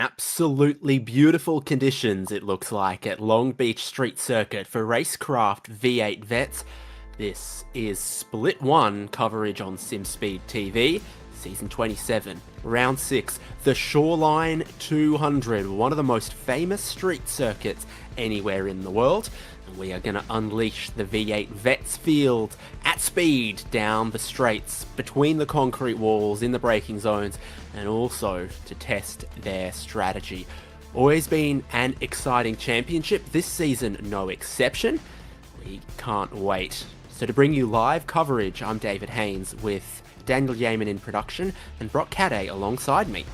Absolutely beautiful conditions, it looks like, at Long Beach Street Circuit for RaceKraft V8 Vets. This is Split 1 coverage on SimSpeed TV, Season 27, Round 6, the Shoreline 200, one of the most famous street circuits anywhere in the world. And we are going to unleash the V8 Vets field at speed down the straights, between the concrete walls, in the braking zones, and also to test their strategy. Always been an exciting championship, this season no exception. We can't wait. So to bring you live coverage, I'm David Haynes with Daniel Yeaman in production and Brock Cadday alongside me.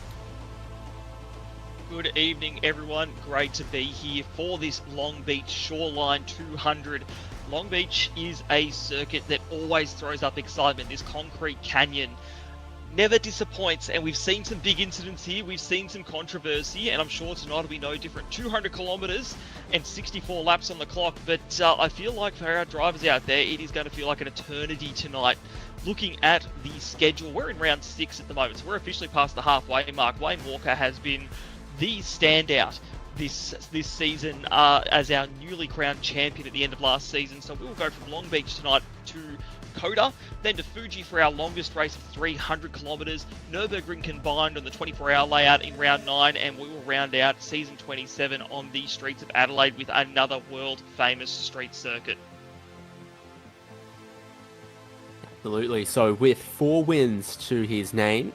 Good evening, everyone. Great to be here for this Long Beach Shoreline 200. Long Beach is a circuit that always throws up excitement. This concrete canyon never disappoints, and we've seen some big incidents here. We've seen some controversy, and I'm sure tonight will be no different. 200 kilometers and 64 laps on the clock, but I feel like for our drivers out there, it is going to feel like an eternity tonight. Looking at the schedule, we're in round 6 at the moment, so we're officially past the halfway mark. Wayne Walker has been the standout this season as our newly crowned champion at the end of last season. So we will go from Long Beach tonight to Coda, then to Fuji for our longest race of 300 kilometers, Nürburgring combined on the 24-hour layout in round 9, and we will round out season 27 on the streets of Adelaide with another world famous street circuit. Absolutely. So with 4 wins to his name,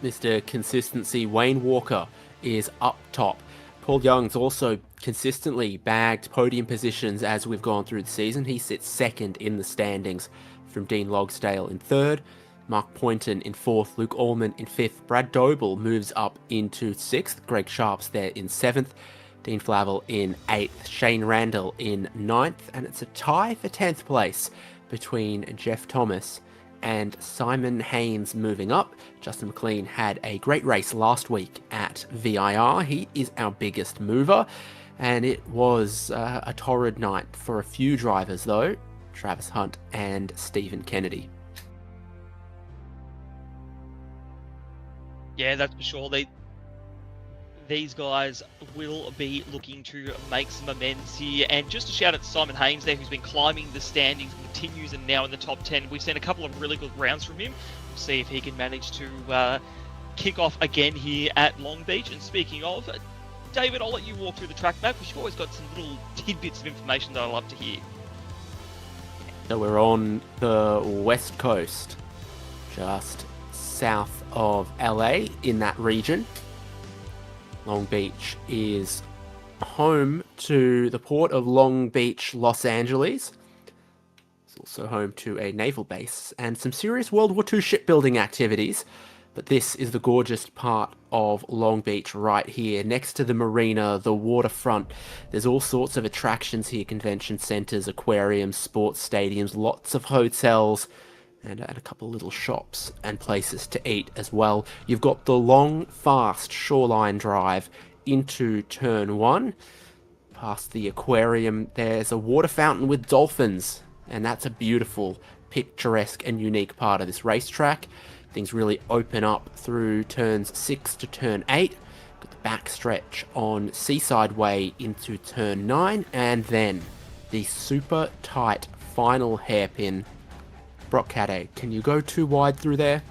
Mr. Consistency Wayne Walker is up top. Paul Young's also consistently bagged podium positions as we've gone through the season. He sits second in the standings from Dean Logsdale in 3rd, Mark Poynton in 4th, Luke Allman in 5th, Brad Doble moves up into 6th, Greg Sharp's there in 7th, Dean Flavel in 8th, Shane Randall in 9th, and it's a tie for 10th place between Jeff Thomas and Simon Haynes moving up. Justin McLean had a great race last week at VIR. He is our biggest mover, and it was a torrid night for a few drivers though, Travis Hunt and Stephen Kennedy. Yeah, that's for sure. These guys will be looking to make some amends here. And just a shout out to Simon Haynes there, who's been climbing the standings, continues and now in the top 10. We've seen a couple of really good rounds from him. We'll see if he can manage to kick off again here at Long Beach. And speaking of, David, I'll let you walk through the track map, because you've always got some little tidbits of information that I love to hear. So we're on the west coast, just south of LA in that region. Long Beach is home to the port of Long Beach, Los Angeles. It's also home to a naval base and some serious World War II shipbuilding activities. But this is the gorgeous part of Long Beach right here, next to the marina, the waterfront. There's all sorts of attractions here, convention centres, aquariums, sports stadiums, lots of hotels, and a couple of little shops and places to eat as well. You've got the long, fast shoreline drive into turn 1. Past the aquarium, there's a water fountain with dolphins, and that's a beautiful, picturesque and unique part of this racetrack. Things really open up through turns 6 to turn 8. Got the backstretch on Seaside Way into turn 9, and then the super tight final hairpin. Brock Cadday, can you go too wide through there?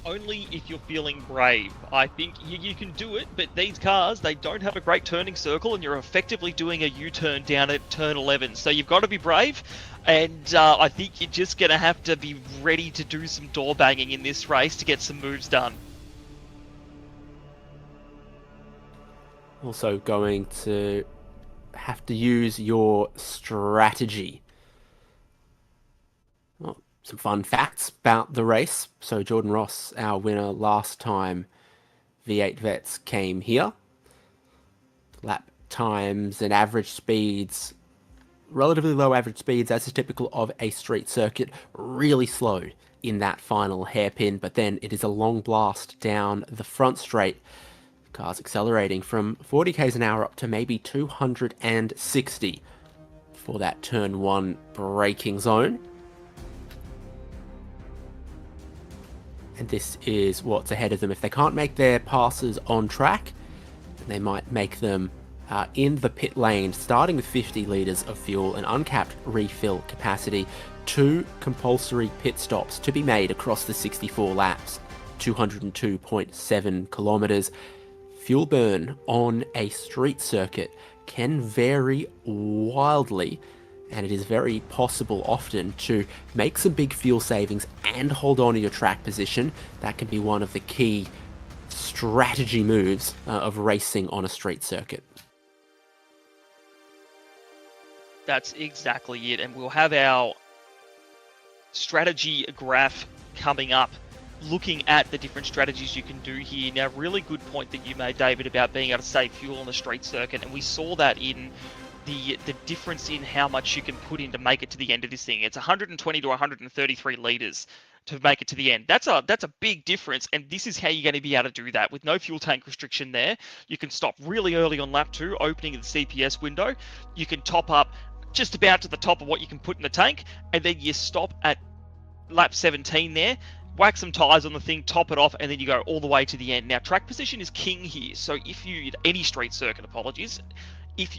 Only if you're feeling brave. I think you can do it, but these cars, they don't have a great turning circle, and you're effectively doing a U-turn down at turn 11. So you've got to be brave, and I think you're just going to have to be ready to do some door banging in this race to get some moves done. Also going to have to use your strategy. Well, some fun facts about the race. So Jordan Ross, our winner last time V8 Vets came here. Lap times and average speeds, relatively low average speeds as is typical of a street circuit, really slow in that final hairpin, but then it is a long blast down the front straight. Cars accelerating from 40 k's an hour up to maybe 260 for that turn 1 braking zone. and this is what's ahead of them. If they can't make their passes on track, they might make them in the pit lane, starting with 50 litres of fuel and uncapped refill capacity. 2 compulsory pit stops to be made across the 64 laps, 202.7 kilometres. Fuel burn on a street circuit can vary wildly, and it is very possible often to make some big fuel savings and hold on to your track position. That can be one of the key strategy moves of racing on a street circuit. That's exactly it, and we'll have our strategy graph coming up, looking at the different strategies you can do here. Now, really good point that you made, David, about being able to save fuel on the street circuit, and we saw that in the difference in how much you can put in to make it to the end of this thing. It's 120 to 133 litres to make it to the end. That's a big difference, and this is how you're going to be able to do that. With no fuel tank restriction there, you can stop really early on lap 2, opening the CPS window. You can top up just about to the top of what you can put in the tank, and then you stop at lap 17 there, whack some tyres on the thing, top it off, and then you go all the way to the end. Now, track position is king here, so if you, any street circuit, apologies, if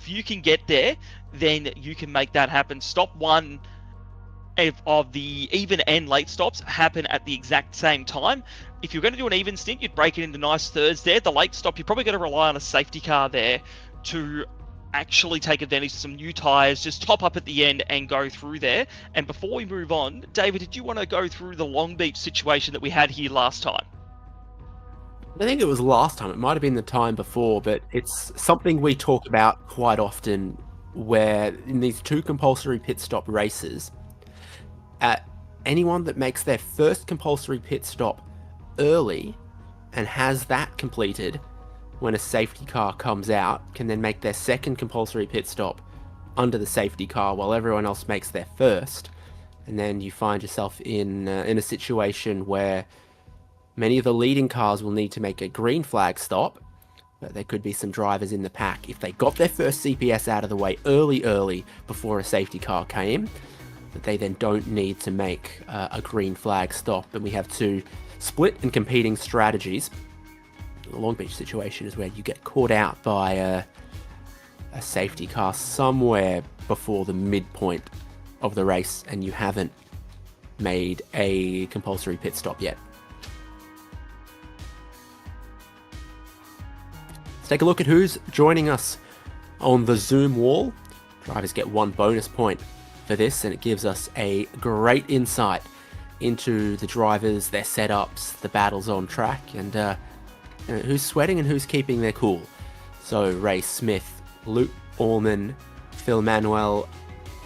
you can get there, then you can make that happen. Stop one of the even and late stops happen at the exact same time. If you're going to do an even stint, you'd break it into nice thirds there. The late stop, you're probably going to rely on a safety car there to actually take advantage of some new tyres, just top up at the end and go through there. And before we move on, David, did you want to go through the Long Beach situation that we had here last time? I think it was last time, it might have been the time before, but it's something we talk about quite often, where in these 2 compulsory pit stop races, anyone that makes their first compulsory pit stop early and has that completed when a safety car comes out can then make their second compulsory pit stop under the safety car while everyone else makes their first. And then you find yourself in a situation where many of the leading cars will need to make a green flag stop, but there could be some drivers in the pack, if they got their first CPS out of the way early before a safety car came, that they then don't need to make a green flag stop. And we have 2 split and competing strategies. The Long Beach situation is where you get caught out by a safety car somewhere before the midpoint of the race and you haven't made a compulsory pit stop yet. Let's take a look at who's joining us on the Zoom wall. Drivers get 1 bonus point for this, and it gives us a great insight into the drivers, their setups, the battles on track, and who's sweating and who's keeping their cool. So Ray Smith, Luke Allman, Phil Manuel,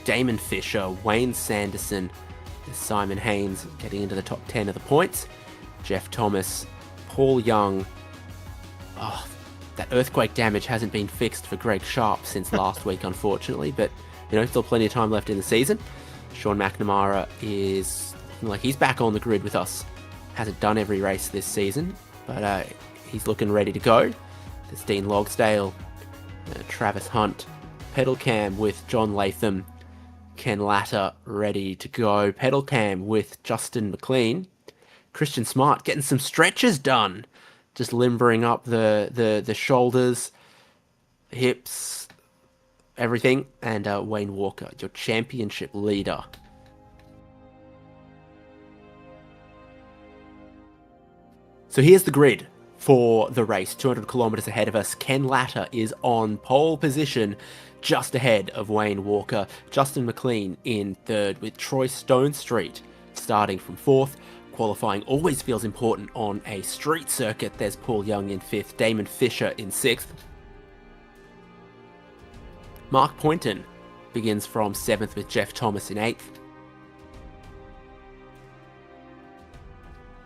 Damon Fisher, Wayne Sanderson, Simon Haynes getting into the top 10 of the points, Jeff Thomas, Paul Young. Oh, that earthquake damage hasn't been fixed for Greg Sharp since last week, unfortunately, but still plenty of time left in the season. Sean McNamara is looking like he's back on the grid with us. Hasn't done every race this season, but he's looking ready to go. There's Dean Logsdale, Travis Hunt, pedal cam with John Latham, Ken Latta ready to go. Pedal cam with Justin McLean, Christian Smart getting some stretches done, just limbering up the shoulders, hips, everything. And Wayne Walker, your championship leader. So here's the grid for the race. 200 kilometers ahead of us. Ken Latta is on pole position, just ahead of Wayne Walker. Justin McLean in third, with Troy Stonestreet starting from fourth. Qualifying always feels important on a street circuit. There's Paul Young in fifth, Damon Fisher in sixth. Mark Poynton begins from seventh with Jeff Thomas in eighth.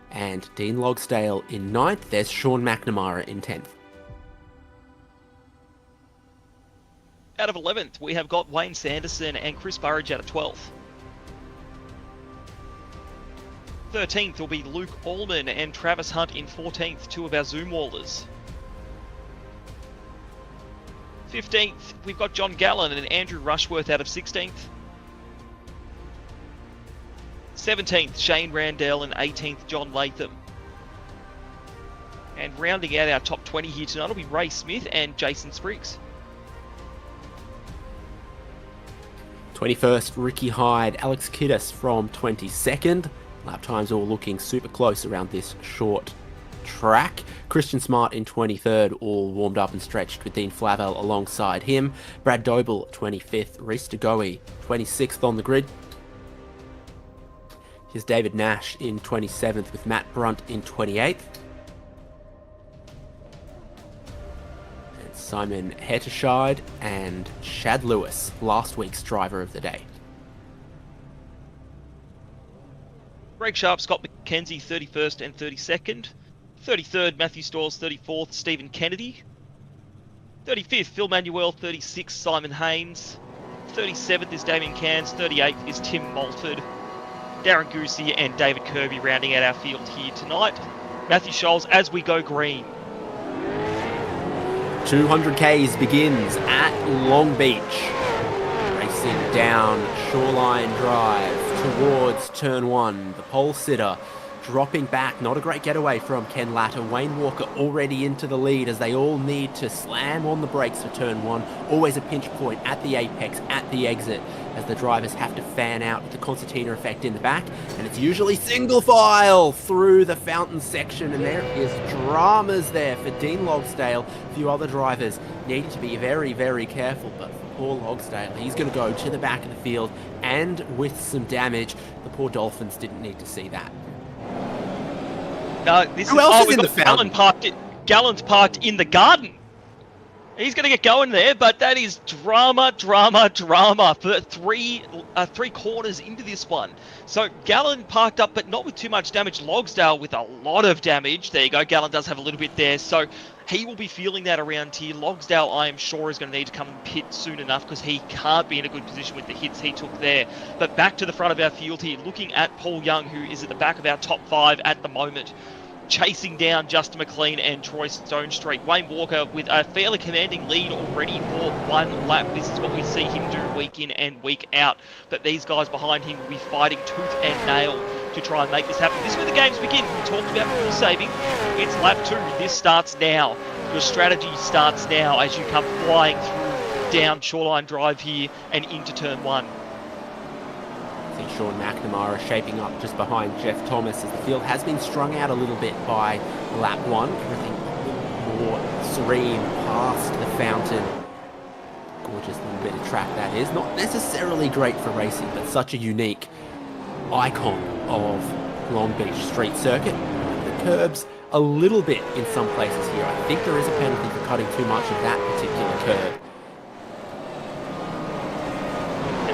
And Dean Logsdale in ninth. There's Sean McNamara in 10th. Out of 11th, we have got Wayne Sanderson and Chris Burridge out of 12th. 13th will be Luke Allman and Travis Hunt in 14th, 2 of our Zoom wallers. 15th, we've got John Gallen and Andrew Rushworth out of 16th. 17th, Shane Randell, and 18th, John Latham. And rounding out our top 20 here tonight will be Ray Smith and Jason Spriggs. 21st, Ricky Hyde, Alex Kiddis from 22nd. Lap times all looking super close around this short track. Christian Smart in 23rd, all warmed up and stretched with Dean Flavel alongside him. Brad Doble, 25th. Reese DeGoey, 26th on the grid. Here's David Nash in 27th with Matt Brunt in 28th. And Simon Hetterscheid and Shad Lewis, last week's driver of the day. Greg Sharp, Scott McKenzie, 31st and 32nd. 33rd, Matthew Stores, 34th, Stephen Kennedy. 35th, Phil Manuel, 36th, Simon Haynes. 37th is Damien Cairns, 38th is Tim Malford. Darren Goosey and David Kirby rounding out our field here tonight. Matthew Scholes as we go green. 200Ks begins at Long Beach. Racing down Shoreline Drive towards turn 1. The pole sitter dropping back. Not a great getaway from Ken Latta. Wayne Walker already into the lead as they all need to slam on the brakes for turn 1. Always a pinch point at the apex, at the exit, as the drivers have to fan out with the concertina effect in the back. And it's usually single file through the fountain section. And there is dramas there for Dean Logsdale. A few other drivers needing to be very, very careful. But for poor Logsdale, he's going to go to the back of the field and with some damage. The poor Dolphins didn't need to see that. Who else is in the fountain? Gallen's parked in the garden. He's going to get going there, but that is drama for three corners into this one. So Gallen parked up, but not with too much damage. Logsdale with a lot of damage. There you go. Gallen does have a little bit there. So he will be feeling that around here. Logsdale, I am sure, is going to need to come and pit soon enough because he can't be in a good position with the hits he took there. But back to the front of our field here, looking at Paul Young, who is at the back of our top 5 at the moment. Chasing down Justin McLean and Troy Stonestreet. Wayne Walker with a fairly commanding lead already for one lap. This is what we see him do week in and week out. But these guys behind him will be fighting tooth and nail to try and make this happen. This is where the games begin. We talked about fuel saving. It's lap 2. This starts now. Your strategy starts now as you come flying through down Shoreline Drive here and into turn 1. I think Sean McNamara shaping up just behind Jeff Thomas as the field has been strung out a little bit by lap 1. Everything a little more serene past the fountain. Gorgeous little bit of track that is. Not necessarily great for racing, but such a unique icon of Long Beach Street Circuit. The curbs a little bit in some places here. I think there is a penalty for cutting too much of that particular curb.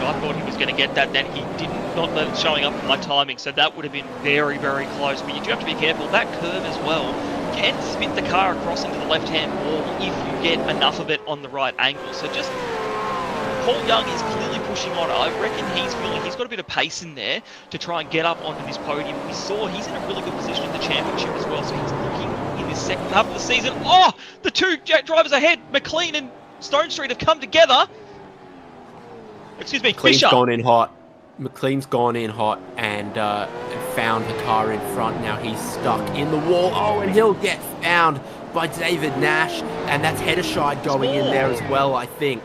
I thought he was going to get that, then he didn't, not showing up for my timing, so that would have been very, very close. But you do have to be careful. That curve as well can spit the car across into the left-hand wall if you get enough of it on the right angle. So just, Paul Young is clearly pushing on. I reckon he's feeling he's got a bit of pace in there to try and get up onto this podium. We saw he's in a really good position in the championship as well, so he's looking in this second half of the season. Oh, the two drivers ahead, McLean and Stonestreet, have come together. Excuse me, McLean's Fisher. McLean's gone in hot and found the car in front. Now he's stuck in the wall. Oh, and he'll get found by David Nash. And that's Hetterscheid going in there as well, I think.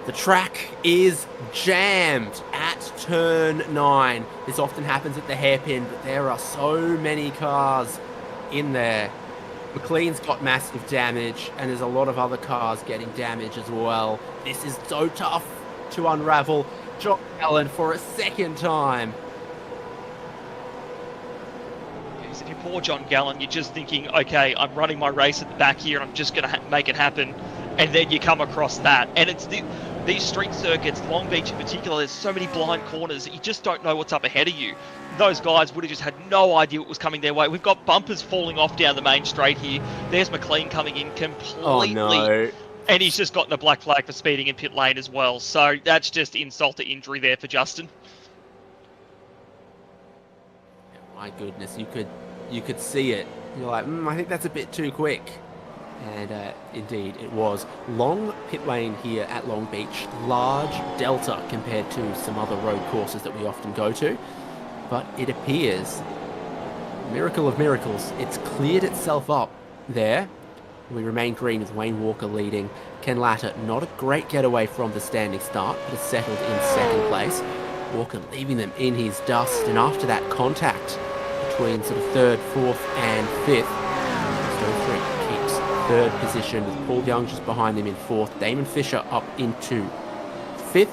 The track is jammed at turn 9. This often happens at the hairpin, but there are so many cars in there. McLean's got massive damage, and there's a lot of other cars getting damage as well. This is so tough to unravel. John Gallen for a second time. Yes, if you're poor John Gallen, you're just thinking, okay, I'm running my race at the back here and I'm just going to make it happen. And then you come across that. And it's these street circuits, Long Beach in particular, there's so many blind corners that you just don't know what's up ahead of you. Those guys would have just had no idea what was coming their way. We've got bumpers falling off down the main straight here. There's McLean coming in completely. Oh, no. And he's just gotten a black flag for speeding in pit lane as well. So that's just insult to injury there for Justin. My goodness, you could see it. You're like, I think that's a bit too quick. And indeed, it was. Long pit lane here at Long Beach. Large delta compared to some other road courses that we often go to. but it appears, miracle of miracles, it's cleared itself up there. We remain green with Wayne Walker leading. Ken Latta, not a great getaway from the standing start, but has settled in second place. Walker leaving them in his dust, and after that contact between sort of third, fourth and fifth, Stone Street keeps third position with Paul Young just behind them in fourth. Damon Fisher up into fifth.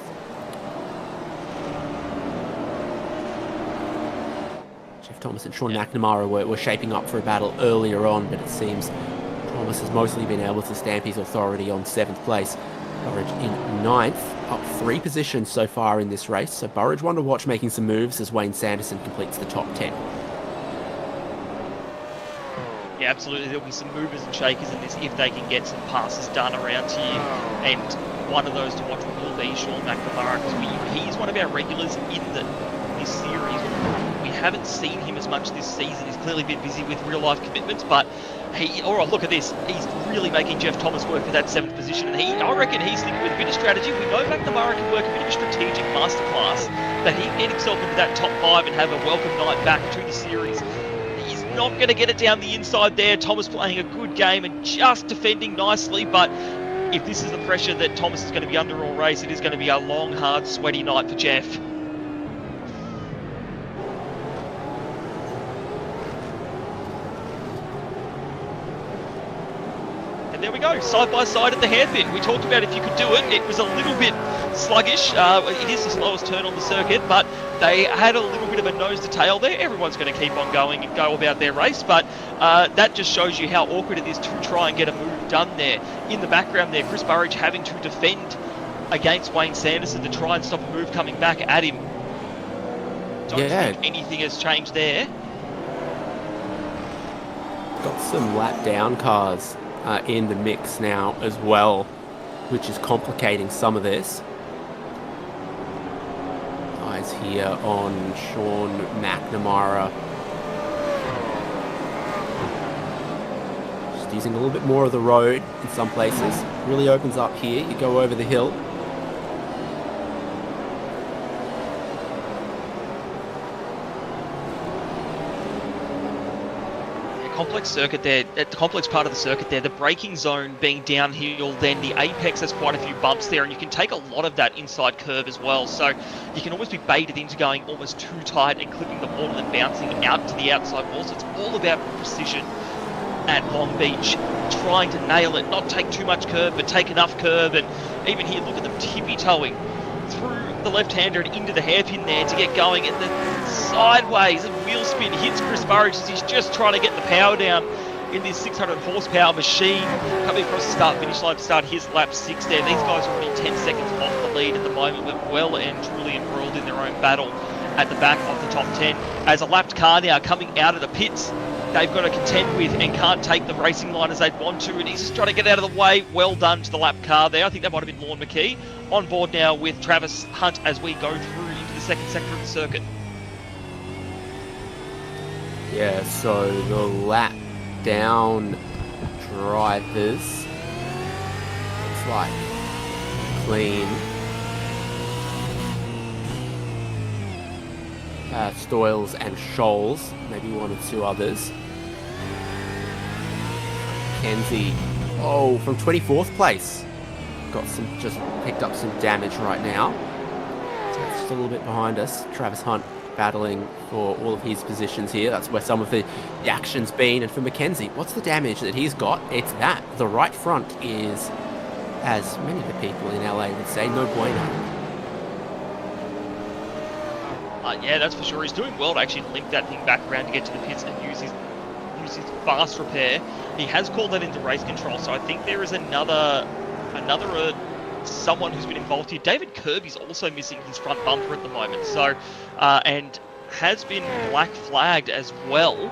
Jeff Thomas and Sean McNamara were shaping up for a battle earlier on, but it seems Thomas has mostly been able to stamp his authority on 7th place. Burridge in 9th, up 3 positions so far in this race. So Burridge one to watch, making some moves as Wayne Sanderson completes the top 10. Yeah, absolutely. There'll be some movers and shakers in this if they can get some passes done around here. And one of those to watch will be Sean McNamara, because he's one of our regulars in this series. We haven't seen him as much this season. He's clearly been busy with real-life commitments, but alright, look at this. He's really making Jeff Thomas work for that 7th position, and I reckon he's thinking with a bit of strategy. We know McNamara can work a bit of a strategic masterclass, that he can get himself into that top 5 and have a welcome night back to the series. He's not going to get it down the inside there. Thomas playing a good game and just defending nicely, but if this is the pressure that Thomas is going to be under all race, it is going to be a long, hard, sweaty night for Jeff. There we go, side by side at the hairpin. We talked about if you could do it. It was a little bit sluggish. It is the slowest turn on the circuit, but they had a little bit of a nose to tail there. Everyone's going to keep on going and go about their race, but that just shows you how awkward it is to try and get a move done there. In the background there, Chris Burridge having to defend against Wayne Sanderson to try and stop a move coming back at him. Don't think anything has changed there. Got some lap down cars in the mix now as well, which is complicating some of this. Eyes here on Sean McNamara. Just using a little bit more of the road in some places. Really opens up here. You go over the hill. Complex circuit there, at the complex part of the circuit there, the braking zone being downhill, then the apex has quite a few bumps there, and you can take a lot of that inside curve as well, so you can almost be baited into going almost too tight and clipping the wall and then bouncing out to the outside wall. So it's all about precision at Long Beach, trying to nail it, not take too much curve, but take enough curve. And even here, look at them tippy-toeing through the left-hander and into the hairpin there to get going, and then sideways and wheel spin hits Chris Burridge as he's just trying to get the power down in this 600 horsepower machine. Coming across the start-finish line to start his lap 6 there. These guys are already 10 seconds off the lead at the moment, but well and truly embroiled in their own battle at the back of the top 10. As a lapped car now coming out of the pits, they've got to contend with and can't take the racing line as they'd want to, and he's just trying to get out of the way. Well done to the lap car there. I think that might have been Lorne McKee. On board now with Travis Hunt as we go through into the second sector of the circuit. Yeah, so the lap down drivers, it's like clean. Stoyles and Scholes, maybe one or two others. Kenzie, from 24th place. Just picked up some damage right now. So it's just a little bit behind us. Travis Hunt battling for all of his positions here. That's where some of the action's been. And for Mackenzie, what's the damage that he's got? It's that. The right front is, as many of the people in LA would say, no bueno. Yeah, that's for sure. He's doing well to actually link that thing back around to get to the pits and use his fast repair. He has called that into race control, so I think there is another someone who's been involved here. David Kirby's also missing his front bumper at the moment, so and has been black flagged as well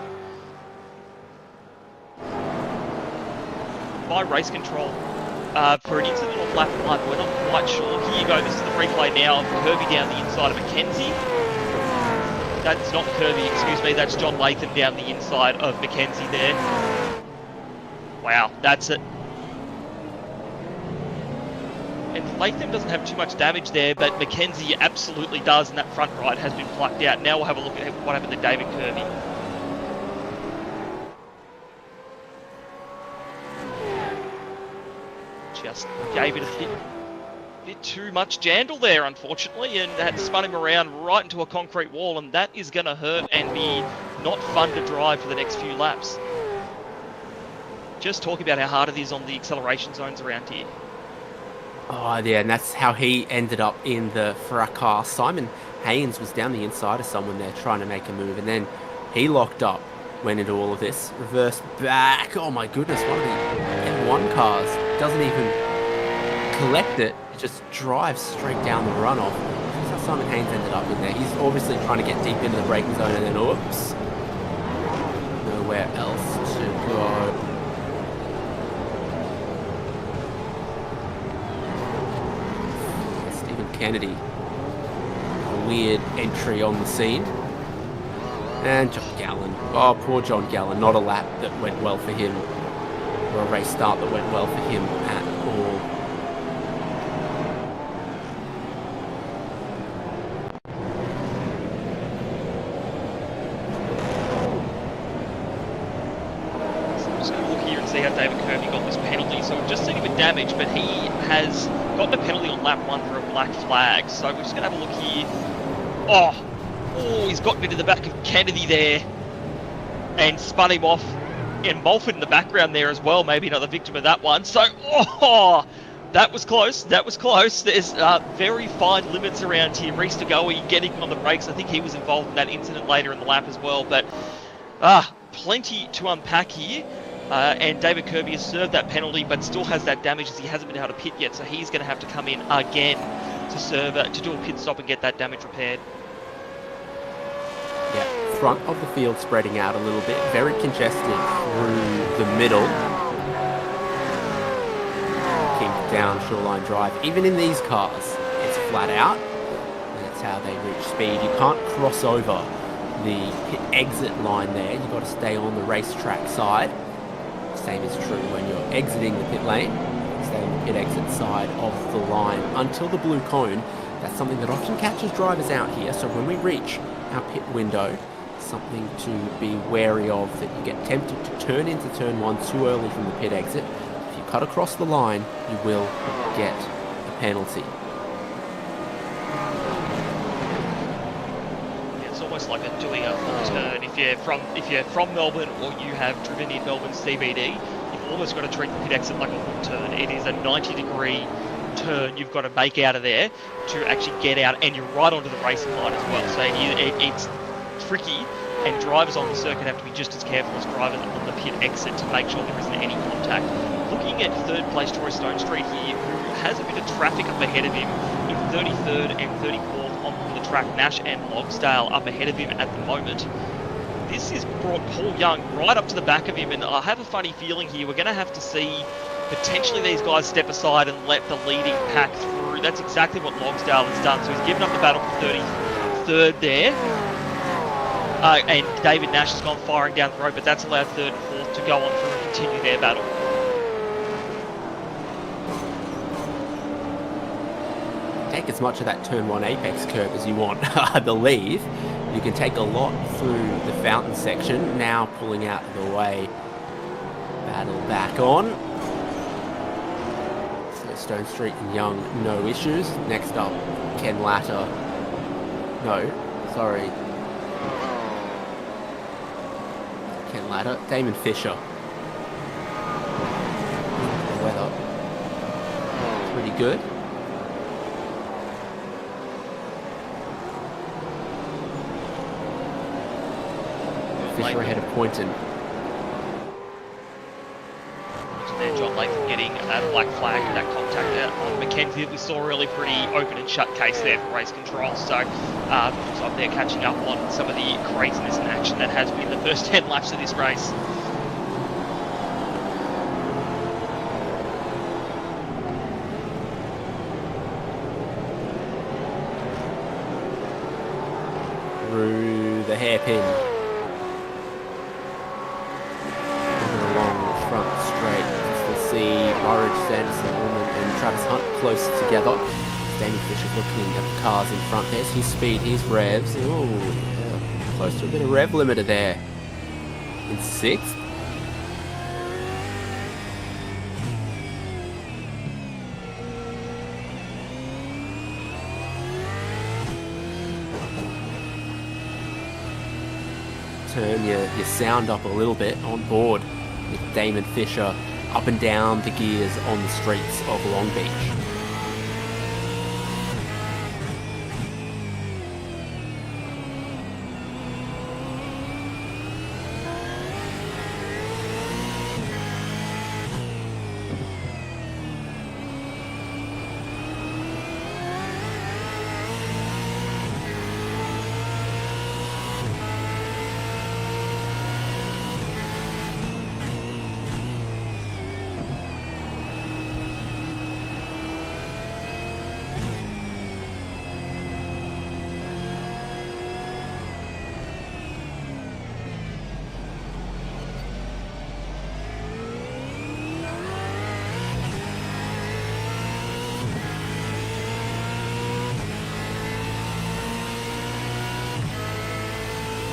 by race control for an incident on lap 1. We're not quite sure. Here you go. This is the replay now of Kirby down the inside of Mackenzie. That's not Kirby, excuse me. That's John Latham down the inside of Mackenzie there. Wow, that's it. And Latham doesn't have too much damage there, but Mackenzie absolutely does, and that front right has been plucked out. Now we'll have a look at what happened to David Kirby. Just gave it a bit too much jandle there, unfortunately, and that spun him around right into a concrete wall, and that is going to hurt and be not fun to drive for the next few laps. Just talking about how hard it is on the acceleration zones around here. Oh, yeah, and that's how he ended up in the fracas. Simon Haynes was down the inside of someone there trying to make a move, and then he locked up, went into all of this, reversed back. Oh my goodness, one of the F1 cars doesn't even collect it. It just drives straight down the runoff. That's how Simon Haynes ended up in there. He's obviously trying to get deep into the braking zone, and then oops, nowhere else to go. Kennedy, a weird entry on the scene, and John Gallen. Oh, poor John Gallen. Not a lap that went well for him, or a race start that went well for him at all. So I'm just going to look here and see how David Kirby got this penalty. So we've just seen him with damage, but he has gotten a penalty on lap 1 for a black flag. So we're just going to have a look here. Oh, he's gotten into the back of Kennedy there and spun him off. And Mulford in the background there as well, maybe another victim of that one. So, that was close. That was close. There's very fine limits around here. Reese DeGoey getting on the brakes. I think he was involved in that incident later in the lap as well. But plenty to unpack here. And David Kirby has served that penalty, but still has that damage as he hasn't been able to pit yet. So he's going to have to come in again to serve, to do a pit stop and get that damage repaired. Yeah, front of the field spreading out a little bit, very congested through the middle. Keep down Shoreline Drive. Even in these cars, it's flat out. That's how they reach speed. You can't cross over the pit exit line there. You've got to stay on the racetrack side. Same is true when you're exiting the pit lane. Stay on the pit exit side of the line until the blue cone. That's something that often catches drivers out here. So when we reach our pit window, something to be wary of, that you get tempted to turn into turn 1 too early from the pit exit. If you cut across the line, you will get a penalty. Almost like doing a full turn. If you're from Melbourne or you have driven in Melbourne CBD, you've almost got to treat the pit exit like a full turn. It is a 90-degree turn you've got to make out of there to actually get out, and you're right onto the racing line as well. So it's tricky, and drivers on the circuit have to be just as careful as drivers on the pit exit to make sure there isn't any contact. Looking at third place Troy Stone Street here, who has a bit of traffic up ahead of him in 33rd and 34th on the track. Nash and Logsdale up ahead of him at the moment. This has brought Paul Young right up to the back of him, and I have a funny feeling here we're going to have to see potentially these guys step aside and let the leading pack through. That's exactly what Logsdale has done. So he's given up the battle for 33rd there. And David Nash has gone firing down the road, but that's allowed 3rd and 4th to go on through and continue their battle. Take as much of that turn 1 apex curve as you want. I believe you can take a lot through the fountain section. Now pulling out of the way. Battle back on. So Stone Street and Young, no issues. Next up, Ken Latter. No, sorry. Ken Latter. Damon Fisher. The weather. Pretty good. Fisher ahead of Poynton. There, John Latham getting a black flag and that contact there on Mackenzie. We saw a really pretty open and shut case there for race control. So up there catching up on some of the craziness and action that has been the first 10 laps of this race. Through the hairpin. Burridge, Sanderson, Ullman and Travis Hunt close together. Damien Fisher's looking at the cars in front there. His speed, his revs. Oh, yeah. Close to a bit of rev limiter there. In 6th. Turn your sound up a little bit on board with Damon Fisher up and down the gears on the streets of Long Beach.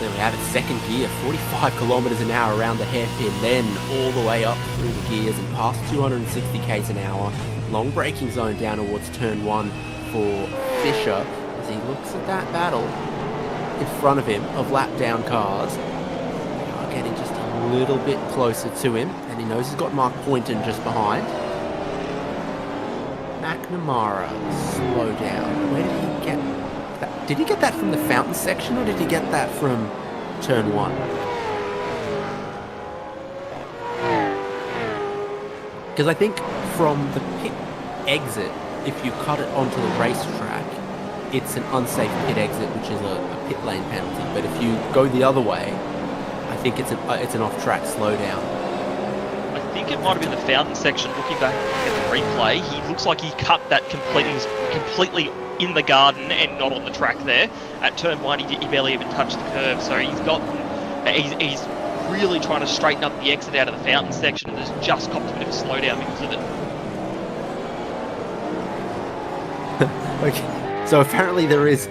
Then we have it second gear, 45 kilometers an hour around the hairpin, then all the way up through the gears and past 260 k's an hour. Long braking zone down towards turn 1 for Fisher as he looks at that battle in front of him of lap down cars. They are getting just a little bit closer to him, and he knows he's got Mark Poynton just behind. McNamara, slow down. Where did he get that? Did he get that from the fountain section, or did he get that from turn 1? Because I think from the pit exit, if you cut it onto the racetrack, it's an unsafe pit exit, which is a pit lane penalty. But if you go the other way, I think it's an off-track slowdown. I think it might have been the fountain section. Looking back at the replay, he looks like he cut that completely in the garden and not on the track there. At turn 1, he barely even touched the curve, so he's really trying to straighten up the exit out of the fountain section, and has just copped a bit of a slowdown because of it. Okay, so apparently there is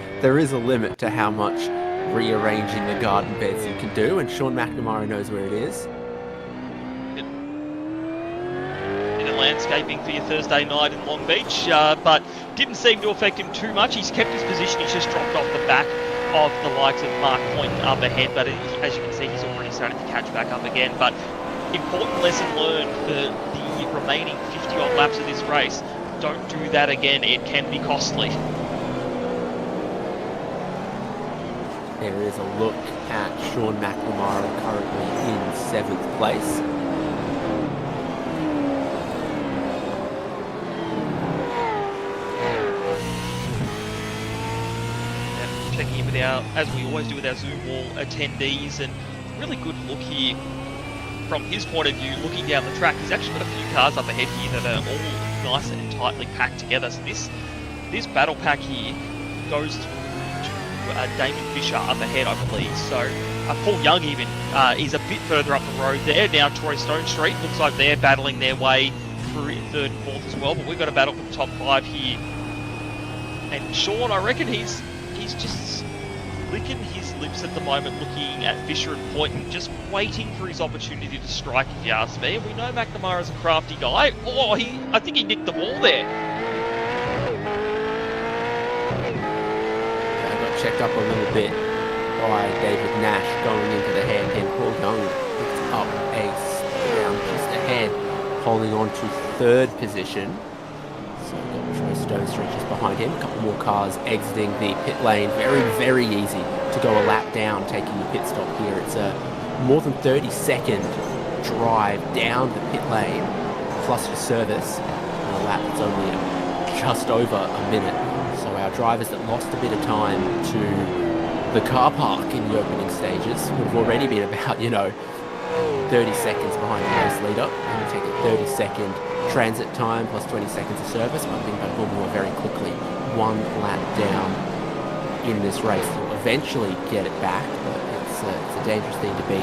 a limit to how much rearranging the garden beds you can do, and Sean McNamara knows where it is. Landscaping for your Thursday night in Long Beach, but didn't seem to affect him too much. He's kept his position. He's just dropped off the back of the likes of Mark Poynton up ahead, but as you can see, he's already started to catch back up again. But important lesson learned for the remaining 50 odd laps of this race: don't do that again. It can be costly. There is a look at Sean McNamara, currently in 7th place. Checking in with as we always do with our Zoom wall attendees, and really good look here from his point of view, looking down the track. He's actually got a few cars up ahead here that are all nice and tightly packed together. So this battle pack here goes to Damon Fisher up ahead, I believe. So Paul Young even is a bit further up the road there. Now Troy Stone Street looks like they're battling their way through in 3rd and 4th as well. But we've got a battle for the top 5 here. And Sean, I reckon he's just licking his lips at the moment, looking at Fisher and Poynton, just waiting for his opportunity to strike, if you ask me. And we know McNamara's a crafty guy. Oh, I think he nicked the wall there. Got checked up a little bit by David Nash going into the hairpin. Paul Young picked up a down just ahead, holding on to 3rd position. So we've got Troy Stone Street just behind him. A couple more cars exiting the pit lane. Very, very easy to go a lap down, taking the pit stop here. It's a more than 30-second drive down the pit lane, plus your service. And a lap that's only just over a minute. So our drivers that lost a bit of time to the car park in the opening stages would have already been about, 30 seconds behind the race leader. And we take a 30-second transit time plus 20 seconds of service, bumping back more very quickly. 1 lap down in this race. You'll eventually get it back, but it's a dangerous thing to be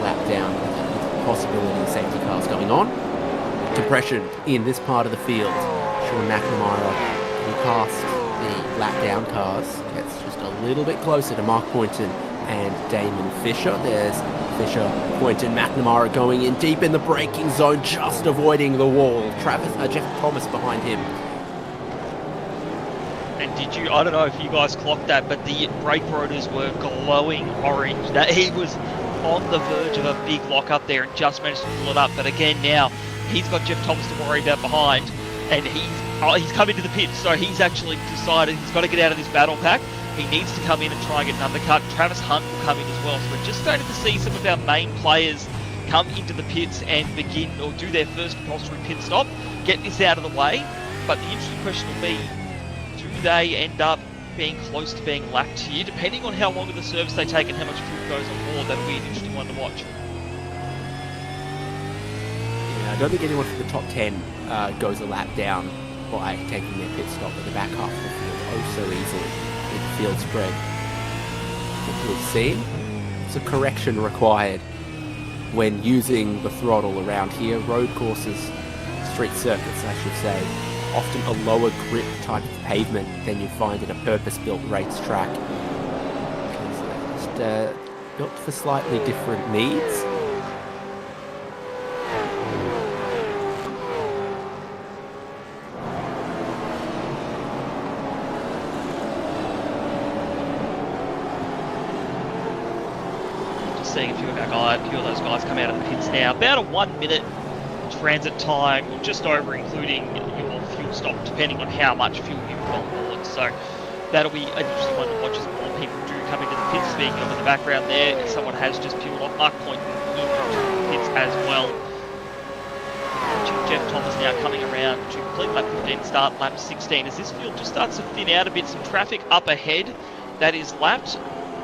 lap down with the possibility of safety cars going on. compression in this part of the field. Sean McNamara, he passed the lap down cars, gets just a little bit closer to Mark Poynton and Damon Fisher. There's Fisher, Poynton, McNamara going in deep in the braking zone, just avoiding the wall. Jeff Thomas behind him. And I don't know if you guys clocked that, but the brake rotors were glowing orange. That he was on the verge of a big lock up there and just managed to pull it up. But again, now he's got Jeff Thomas to worry about behind, and he's come into the pit, so he's actually decided he's got to get out of this battle pack. He needs to come in and try and get an undercut. Travis Hunt will come in as well. So we're just starting to see some of our main players come into the pits and begin or do their first compulsory pit stop, get this out of the way. But the interesting question will be, do they end up being close to being lapped here? Depending on how long of the service they take and how much fuel goes on board, that'll be an interesting one to watch. Yeah, I don't think anyone from the top 10 goes a lap down by taking their pit stop at the back half of the field so easily with the field spread. As we've seen, it's a correction required when using the throttle around here. Road courses, street circuits I should say, often a lower grip type of pavement than you find in a purpose-built racetrack. Because they're just built for slightly different needs. Seeing a few of those guys come out of the pits now. About a 1 minute transit time, or just over, including your fuel stop, depending on how much fuel you've got on board. So that'll be an interesting one to watch as more people do come into the pits. Speaking of in the background there, someone has just fueled off. Mark Poynton into the pits as well. Jeff Thomas now coming around to complete lap 15, start lap 16. As this field just starts to thin out a bit, some traffic up ahead that is lapped.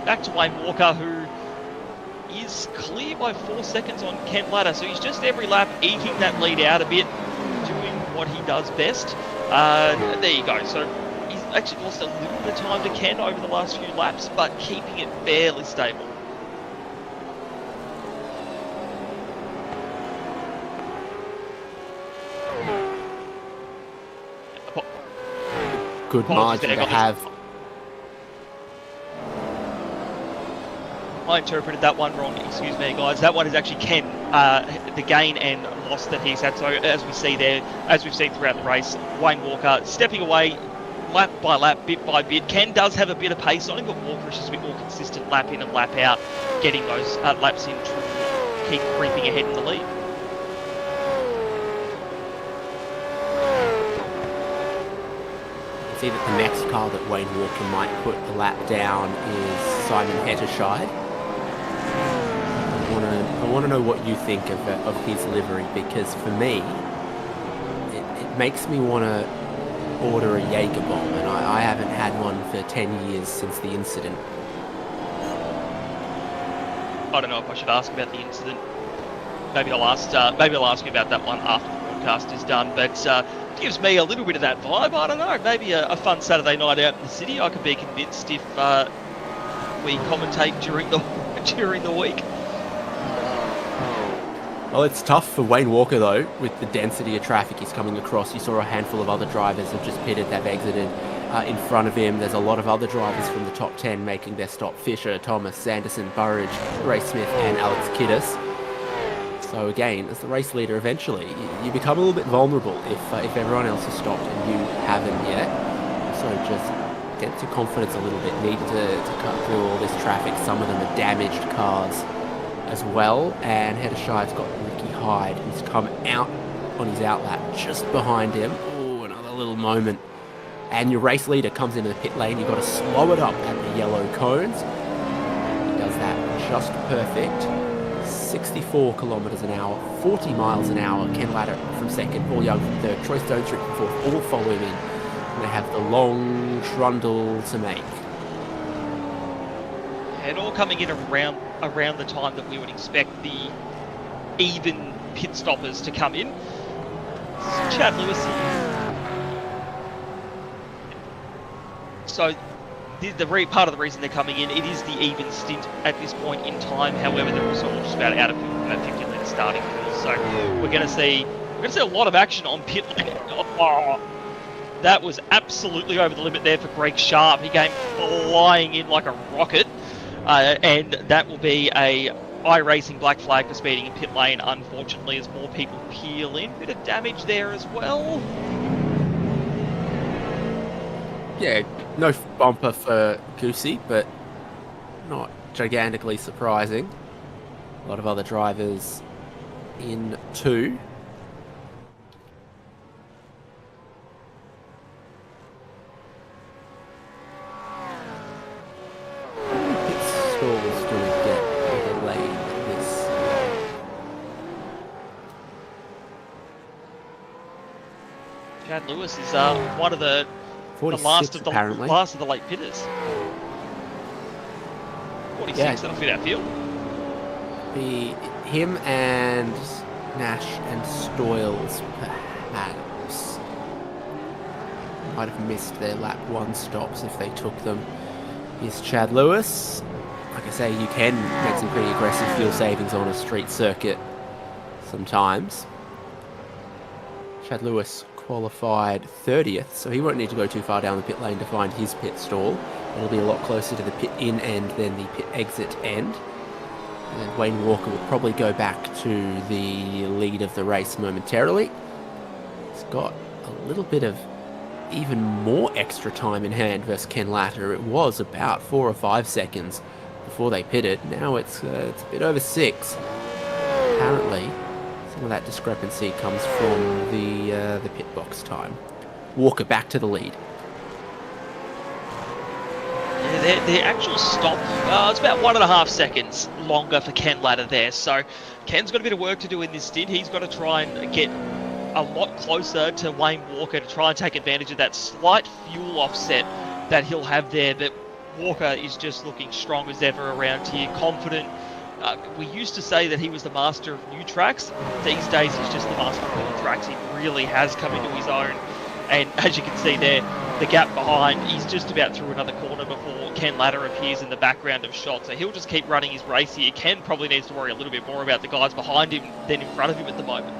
Back to Wayne Walker, who is clear by 4 seconds on Ken Latta, so he's just every lap eking that lead out a bit, doing what he does best. There you go. So he's actually lost a little bit of time to Ken over the last few laps, but keeping it fairly stable. Good margin to have. I interpreted that one wrong, excuse me guys. That one is actually Ken, the gain and loss that he's had. So as we see there, as we've seen throughout the race, Wayne Walker stepping away lap by lap, bit by bit. Ken does have a bit of pace on him, but Walker is just a bit more consistent lap in and lap out, getting those laps in to keep creeping ahead in the lead. See that the next car that Wayne Walker might put the lap down is Simon Hetterscheid. I want to know what you think of his livery, because for me, it makes me want to order a Jaeger bomb, and I haven't had one for 10 years since the incident. I don't know if I should ask about the incident. Maybe I'll ask you about that one after the broadcast is done. But gives me a little bit of that vibe. I don't know. Maybe a fun Saturday night out in the city. I could be convinced if we commentate during the week. Well, it's tough for Wayne Walker, though, with the density of traffic he's coming across. You saw a handful of other drivers have just pitted, they've exited in front of him. There's a lot of other drivers from the top 10 making their stop. Fisher, Thomas, Sanderson, Burridge, Ray Smith and Alex Kiddis. So again, as the race leader, eventually, you become a little bit vulnerable if everyone else has stopped and you haven't yet. So just get your confidence a little bit. Need to cut through all this traffic. Some of them are damaged cars as well, and Hetterscheid's got Ricky Hyde, who's come out on his outlap just behind him. Oh, another little moment. And your race leader comes into the pit lane. You've got to slow it up at the yellow cones. He does that just perfect. 64 kilometres an hour, 40 miles an hour. Ken Latta from second, Paul Young from third, Troy Stonestreet from fourth, all following in. And they have the long trundle to make. And all coming in around the time that we would expect the even pit stoppers to come in. Chad Lewis. So part of the reason they're coming in, it is the even stint at this point in time. However, they're also just about out of 50 litre starting fuel. So we're going to see We're going to see a lot of action on pit lane. Oh, that was absolutely over the limit there for Greg Sharp. He came flying in like a rocket. And that will be a iRacing black flag for speeding in pit lane, unfortunately, as more people peel in. Bit of damage there as well. Yeah, no bumper for Goosey, but not gigantically surprising. A lot of other drivers in too. Pit stalls do get delayed this. Chad Lewis is one of the 46, last of the apparently. late pitters. 46, Yeah. that'll fit our field. Be him and Nash and Stoyles, perhaps. Might have missed their lap 1 stops if they took them. Here's Chad Lewis. Like I say, you can make some pretty aggressive fuel savings on a street circuit sometimes. Chad Lewis qualified 30th, so he won't need to go too far down the pit lane to find his pit stall. It'll be a lot closer to the pit in end than the pit exit end. And Wayne Walker will probably go back to the lead of the race momentarily. He's got a little bit of even more extra time in hand versus Ken Latter. It was about 4 or 5 seconds before they pitted. Now it's a bit over 6. Apparently, some of that discrepancy comes from the pit box time. Walker back to the lead. Yeah, the actual stop, it's about 1.5 seconds longer for Ken Latter there. So Ken's got a bit of work to do in this stint. He's got to try and get a lot closer to Wayne Walker to try and take advantage of that slight fuel offset that he'll have there. But Walker is just looking strong as ever around here, confident. We used to say that he was the master of new tracks. These days he's just the master of all tracks. He really has come into his own. And as you can see there, the gap behind, he's just about through another corner before Ken Latter appears in the background of shot. So he'll just keep running his race here. Ken probably needs to worry a little bit more about the guys behind him than in front of him at the moment.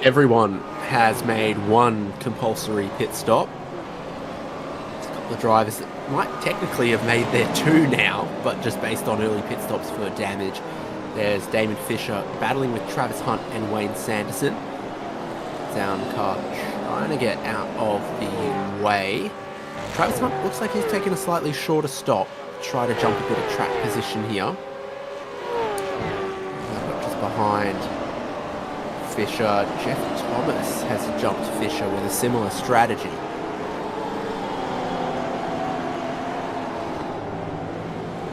Everyone has made one compulsory pit stop. There's a couple of drivers that might technically have made their 2 now, but just based on early pit stops for damage. There's Damon Fisher battling with Travis Hunt and Wayne Sanderson. Down car trying to get out of the way. Travis Hunt looks like he's taking a slightly shorter stop to try to jump a bit of track position here. Just behind Fisher, Jeff Thomas has jumped Fisher with a similar strategy.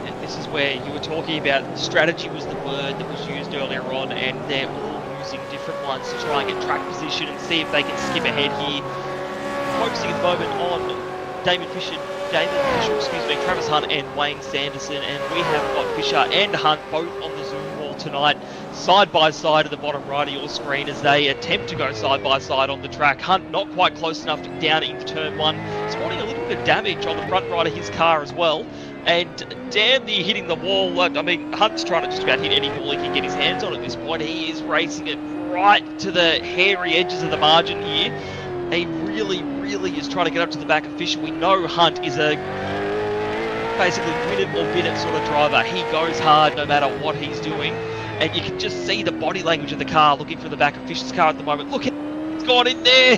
And this is where you were talking about strategy was the word that was used earlier on, and they're all using different ones to try and get track position and see if they can skip ahead here. Focusing at the moment on Travis Hunt and Wayne Sanderson, and we have got Fisher and Hunt both on the Zoom wall tonight, side by side at the bottom right of your screen as they attempt to go side by side on the track. Hunt not quite close enough down into turn 1, spotting a little bit of damage on the front right of his car as well, and damn near hitting the wall. I mean, Hunt's trying to just about hit any ball he can get his hands on at this point. He is racing it right to the hairy edges of the margin here. He really is trying to get up to the back of Fisher. We know Hunt is a basically win it or bin it sort of driver. He goes hard no matter what he's doing, and you can just see the body language of the car looking for the back of Fisher's car at the moment. Look, it's gone in there,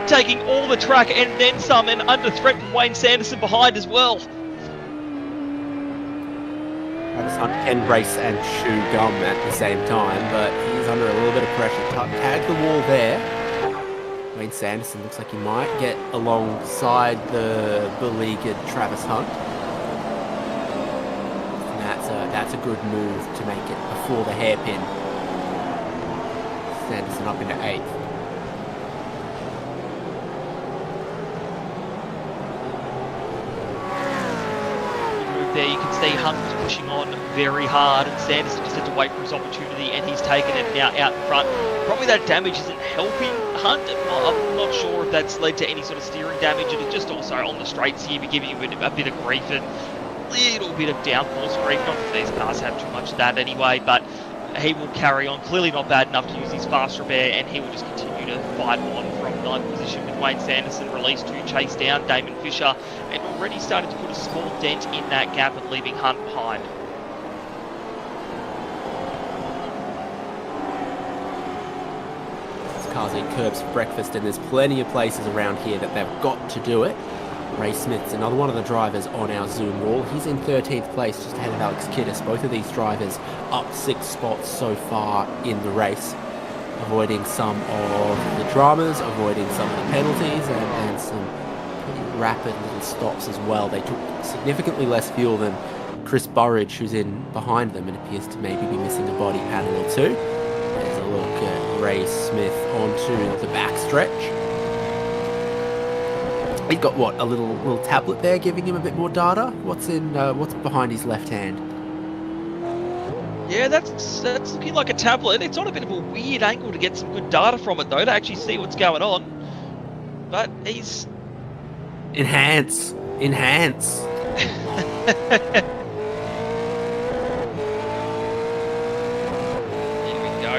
taking all the track and then some, and under threat from Wayne Sanderson behind as well. Travis Hunt can race and chew gum at the same time, but he's under a little bit of pressure. Tag the wall there. Wayne Sanderson looks like he might get alongside the beleaguered Travis Hunt. And that's a good move to make it before the hairpin. Sanderson up into 8th. There you can see Hunt was pushing on very hard, and Sanderson just had to wait for his opportunity, and he's taken it now out in front. Probably that damage isn't helping Hunt. I'm not sure if that's led to any sort of steering damage, and it's just also on the straights here, giving you a bit of grief and a little bit of downforce grief. Not that these cars have too much of that anyway, but he will carry on. Clearly not bad enough to use his fast repair, and he will just continue to fight on from 9th position with Wayne Sanderson released to chase down Damon Fisher, and already started to put a small dent in that gap and leaving Hunt behind. Cars eat curbs for breakfast, and there's plenty of places around here that they've got to do it. Ray Smith's another one of the drivers on our Zoom wall. He's in 13th place, just ahead of Alex Kiddis. Both of these drivers up 6 spots so far in the race, avoiding some of the dramas, avoiding some of the penalties, and some pretty rapid little stops as well. They took significantly less fuel than Chris Burridge, who's in behind them and appears to maybe be missing a body paddle or two. There's a look at Ray Smith onto the backstretch. He's got what, a little tablet there giving him a bit more data. What's behind his left hand? Yeah, that's looking like a tablet. It's on a bit of a weird angle to get some good data from it though, to actually see what's going on. But he's enhance.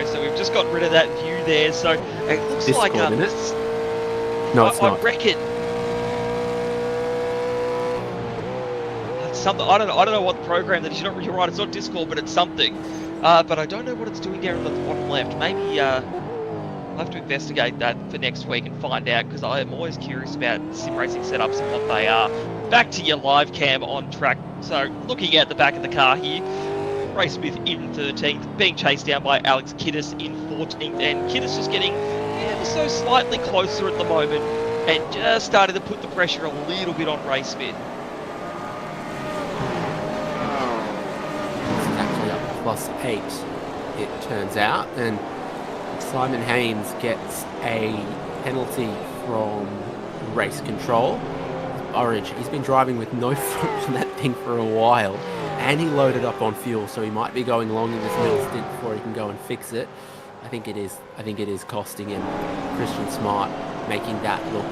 So we've just got rid of that view there. So it looks Discord, like isn't it? No, it's not. I reckon that's something. I don't know what the program that is. You're right. It's not Discord, but it's something. But I don't know what it's doing down at the bottom left. Maybe I'll have to investigate that for next week and find out, because I am always curious about sim racing setups and what they are. Back to your live cam on track. So looking at the back of the car here. Ray Smith in 13th, being chased down by Alex Kiddis in 14th, and Kiddis just getting ever so slightly closer at the moment, and just started to put the pressure a little bit on Ray Smith. This is actually up +8, it turns out, and Simon Haynes gets a penalty from race control. Burridge, he's been driving with no foot on that thing for a while, and he loaded up on fuel, so he might be going long in this middle stint before he can go and fix it. I think it is costing him. Christian Smart making that look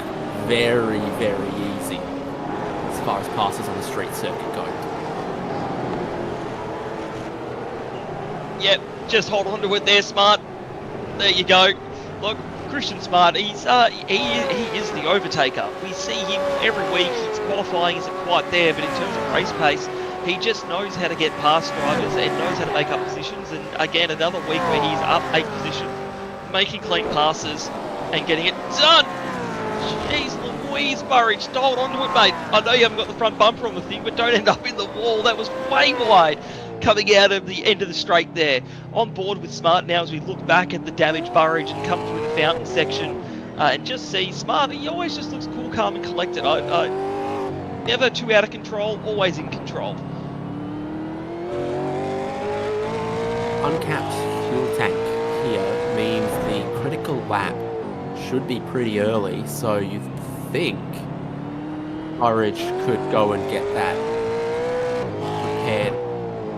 very, very easy as far as passes on the street circuit go. Yep, just hold on to it there, Smart. There you go. Look, Christian Smart, he is the overtaker. We see him every week. His qualifying isn't quite there, but in terms of race pace, he just knows how to get past drivers and knows how to make up positions. And again, another week where he's up 8 positions, making clean passes and getting it done. Jeez Louise, Burridge, hold on to it, mate. I know you haven't got the front bumper on the thing, but don't end up in the wall. That was way wide coming out of the end of the straight there. On board with Smart now as we look back at the damaged Burridge and come through the fountain section and just see Smart. He always just looks cool, calm and collected. Never too out of control, always in control. Uncapped fuel tank here means the critical lap should be pretty early, so you think Burridge could go and get that repaired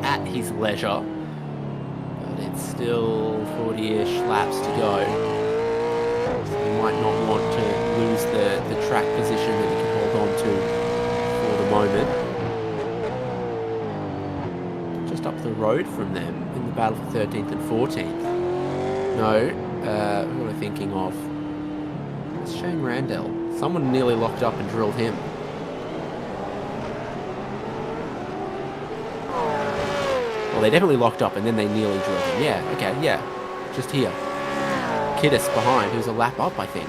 at his leisure, but it's still 40-ish laps to go, so he might not want to lose the track position that he can hold on to for the moment. Just up the road from them in the battle for 13th and 14th. No, who am I thinking of? It's Shane Randell. Someone nearly locked up and drilled him. Well, they definitely locked up and then they nearly drilled him. Yeah, okay, yeah. Just here. Kiddis behind, who's a lap up, I think.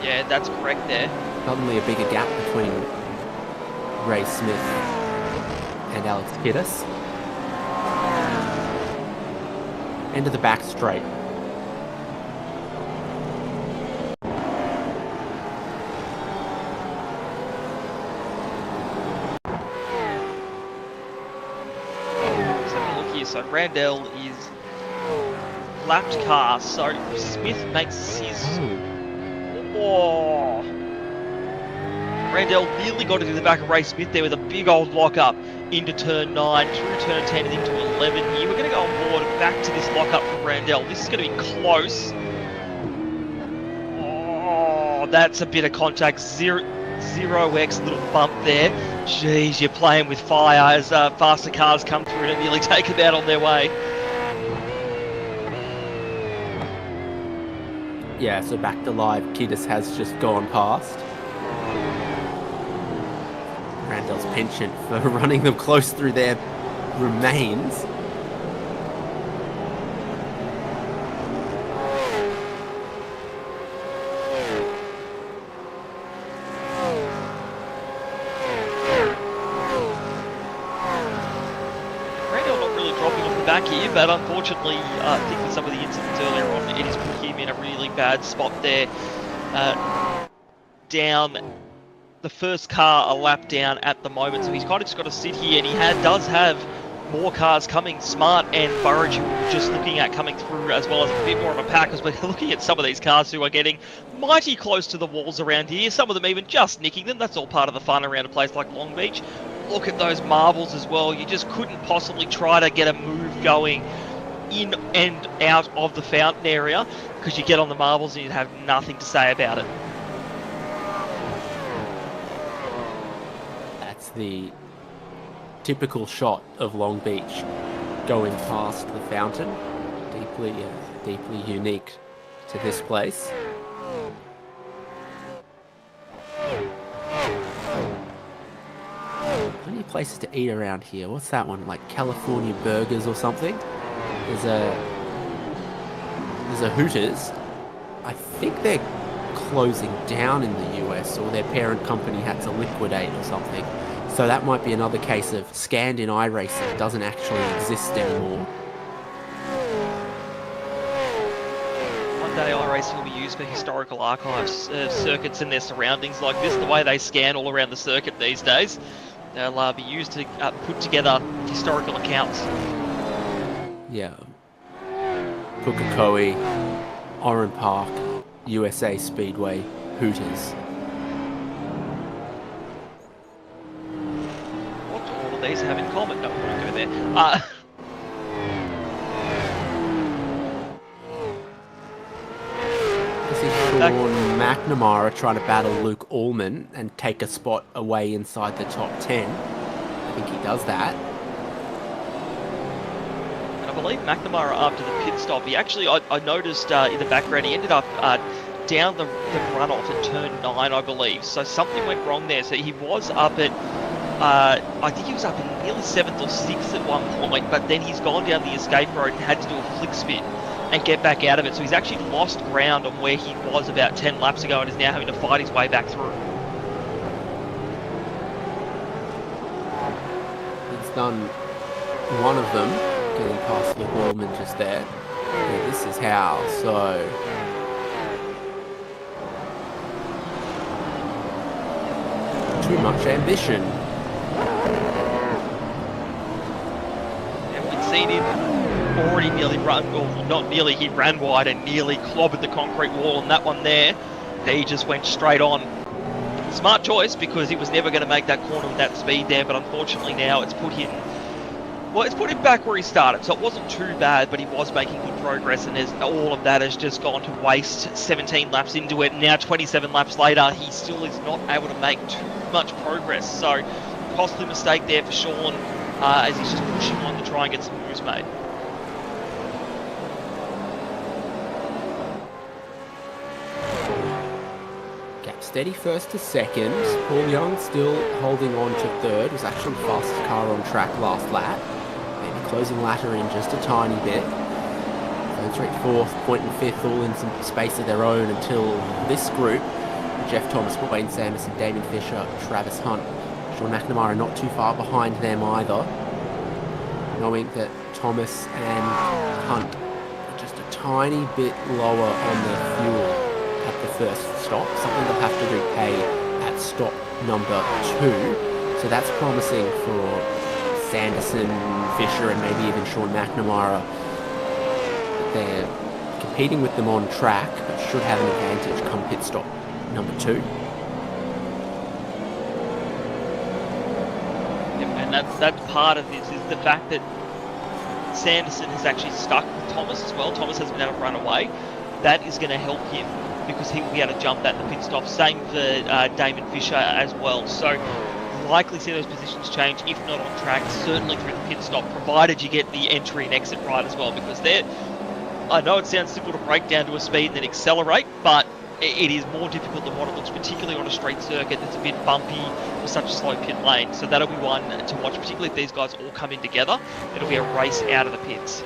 Yeah, that's correct there. Suddenly a bigger gap between Ray Smith and Alex Kiddis. Into the back straight. So Randell is lapped car, so Smith makes his... Oh! Randell nearly got it in the back of Ray Smith there with a big old lock-up into turn 9, through turn 10 and into 11 here. We're going to go on board back to this lock-up from Randell. This is going to be close. Oh, that's a bit of contact. Zero 0x little bump there. Jeez, you're playing with fire as faster cars come through and nearly take them out on their way. Yeah, so back to live, Kiddis has just gone past. Randall's penchant for running them close through there remains. Back here, but unfortunately, I think with some of the incidents earlier on, it has put him in a really bad spot there. Down the first car a lap down at the moment, so he's kind of just got to sit here, and he does have more cars coming. Smart and Burridge, who we're just looking at coming through, as well as a bit more of a pack, as we're looking at some of these cars who are getting mighty close to the walls around here, some of them even just nicking them. That's all part of the fun around a place like Long Beach. Look at those marbles as well. You just couldn't possibly try to get a move going in and out of the fountain area, because you get on the marbles and you'd have nothing to say about it. That's the typical shot of Long Beach going past the fountain. Deeply unique to this place. Plenty of places to eat around here. What's that one? Like California Burgers or something? There's a Hooters. I think they're closing down in the US, or their parent company had to liquidate or something. So that might be another case of scanned in iRacing doesn't actually exist anymore. One day iRacing will be used for historical archives of circuits and their surroundings like this, the way they scan all around the circuit these days. They'll be used to put together historical accounts. Yeah. Pukekohe, Oran Park, USA Speedway, Hooters. What do all of these have in common? No, we won't go there. This is Sean McNamara trying to battle Luke Allman and take a spot away inside the top 10. I think he does that. And I believe McNamara, after the pit stop, he actually, I noticed in the background, he ended up down the runoff at turn 9, I believe. So something went wrong there. So he was up at, I think he was up in nearly 7th or 6th at one point, but then he's gone down the escape road and had to do a flick spin and get back out of it. So he's actually lost ground on where he was about 10 laps ago and is now having to fight his way back through. He's done one of them, getting past Luke Allman just there. Yeah, this is how, so... Too much ambition. And we'd seen him already nearly run, or not nearly, he ran wide and nearly clobbered the concrete wall on that one there. He just went straight on. Smart choice, because he was never going to make that corner with that speed there, but unfortunately now it's put him back where he started. So it wasn't too bad, but he was making good progress, and all of that has just gone to waste. 17 laps into it, now 27 laps later, he still is not able to make too much progress. So costly mistake there for Sean, as he's just pushing on to try and get some moves made. Steady first to second. Paul Young still holding on to third. Was actually the fastest car on track last lap. Maybe closing latter in just a tiny bit. Third straight fourth, point and fifth, all in some space of their own until this group. Jeff Thomas, Wayne Sanderson, Damien Fisher, Travis Hunt, Sean McNamara not too far behind them either. Knowing that Thomas and Hunt are just a tiny bit lower on their fuel at the first stop, something they'll have to repay at stop number 2. So that's promising for Sanderson, Fisher, and maybe even Sean McNamara. They're competing with them on track, but should have an advantage come pit stop number 2. And that's part of this, is the fact that Sanderson has actually stuck with Thomas as well. Thomas hasn't been able to run away. That is going to help him because he will be able to jump that in the pit stop. Same for Damon Fisher as well. So likely see those positions change, if not on track, certainly through the pit stop, provided you get the entry and exit right as well, because I know it sounds simple to break down to a speed and then accelerate, but it is more difficult than what it looks, particularly on a straight circuit that's a bit bumpy for such a slow pit lane. So that'll be one to watch, particularly if these guys all come in together. It'll be a race out of the pits.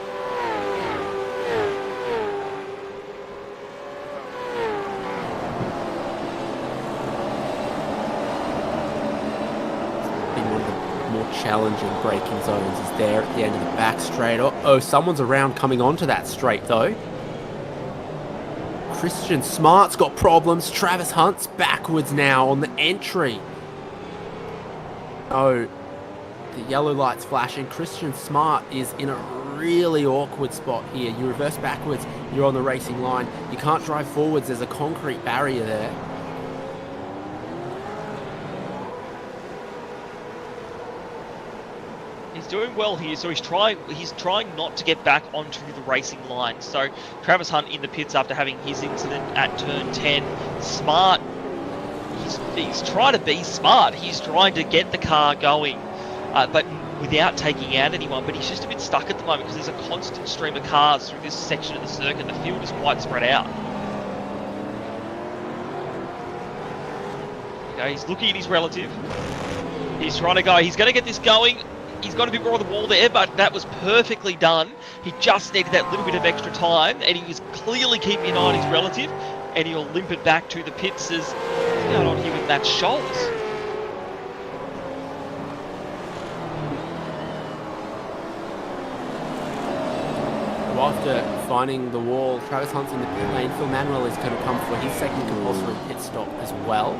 Challenging braking zones is there at the end of the back straight. Oh, someone's around coming onto that straight though. Christian Smart's got problems. Travis Hunt's backwards now on the entry. Oh, the yellow light's flashing. Christian Smart is in a really awkward spot here. You reverse backwards, you're on the racing line. You can't drive forwards, there's a concrete barrier there. He's doing well here, so he's trying not to get back onto the racing line. So Travis Hunt in the pits after having his incident at turn 10. Smart, he's trying to be smart. He's trying to get the car going, but without taking out anyone. But he's just a bit stuck at the moment because there's a constant stream of cars through this section of the circuit. The field is quite spread out. Okay, he's looking at his relative. He's trying to go. He's going to get this going. He's got a bit more on the wall there, but that was perfectly done. He just needed that little bit of extra time, and he was clearly keeping an eye on his relative, and he'll limp it back to the pits as what's going on here with Matt Schultz. Well, after finding the wall, Travis Hunt's in the pit lane. Phil Manuel is going to come for his second compulsory pit stop as well.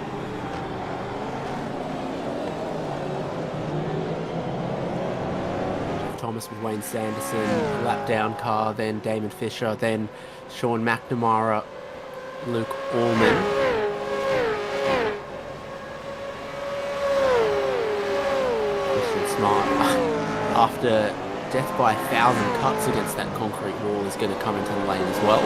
Thomas with Wayne Sanderson, lap down car, then Damon Fisher, then Sean McNamara, Luke Allman. Christian Smart, after death by 1,000 cuts against that concrete wall, is going to come into the lane as well.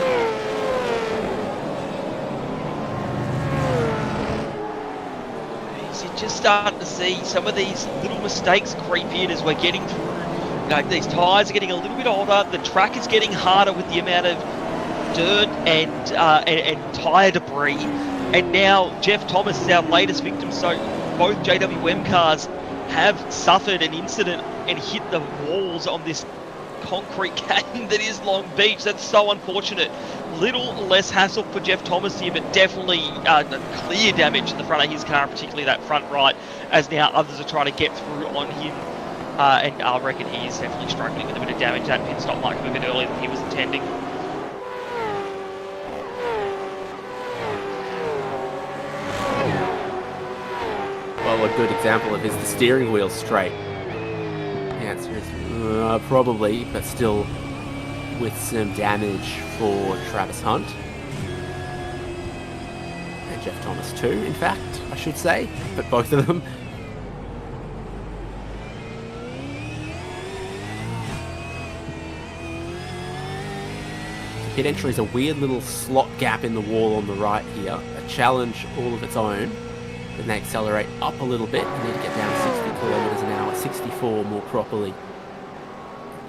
So you're just starting to see some of these little mistakes creep in as we're getting through. These tyres are getting a little bit older. The track is getting harder with the amount of dirt and tyre debris. And now Jeff Thomas is our latest victim. So both JWM cars have suffered an incident and hit the walls on this concrete canyon that is Long Beach. That's so unfortunate. Little less hassle for Jeff Thomas here, but definitely clear damage in the front of his car, particularly that front right, as now others are trying to get through on him. And I reckon he is definitely struggling with a bit of damage. That pit stop might come a bit earlier than he was intending. Well, a good example of is the steering wheel straight. The answer is probably, but still with some damage for Travis Hunt. And Jeff Thomas too, in fact, I should say, but both of them. Pit entry is a weird little slot gap in the wall on the right here. A challenge all of its own. Then they accelerate up a little bit and need to get down 60 kilometers an hour, 64 more properly.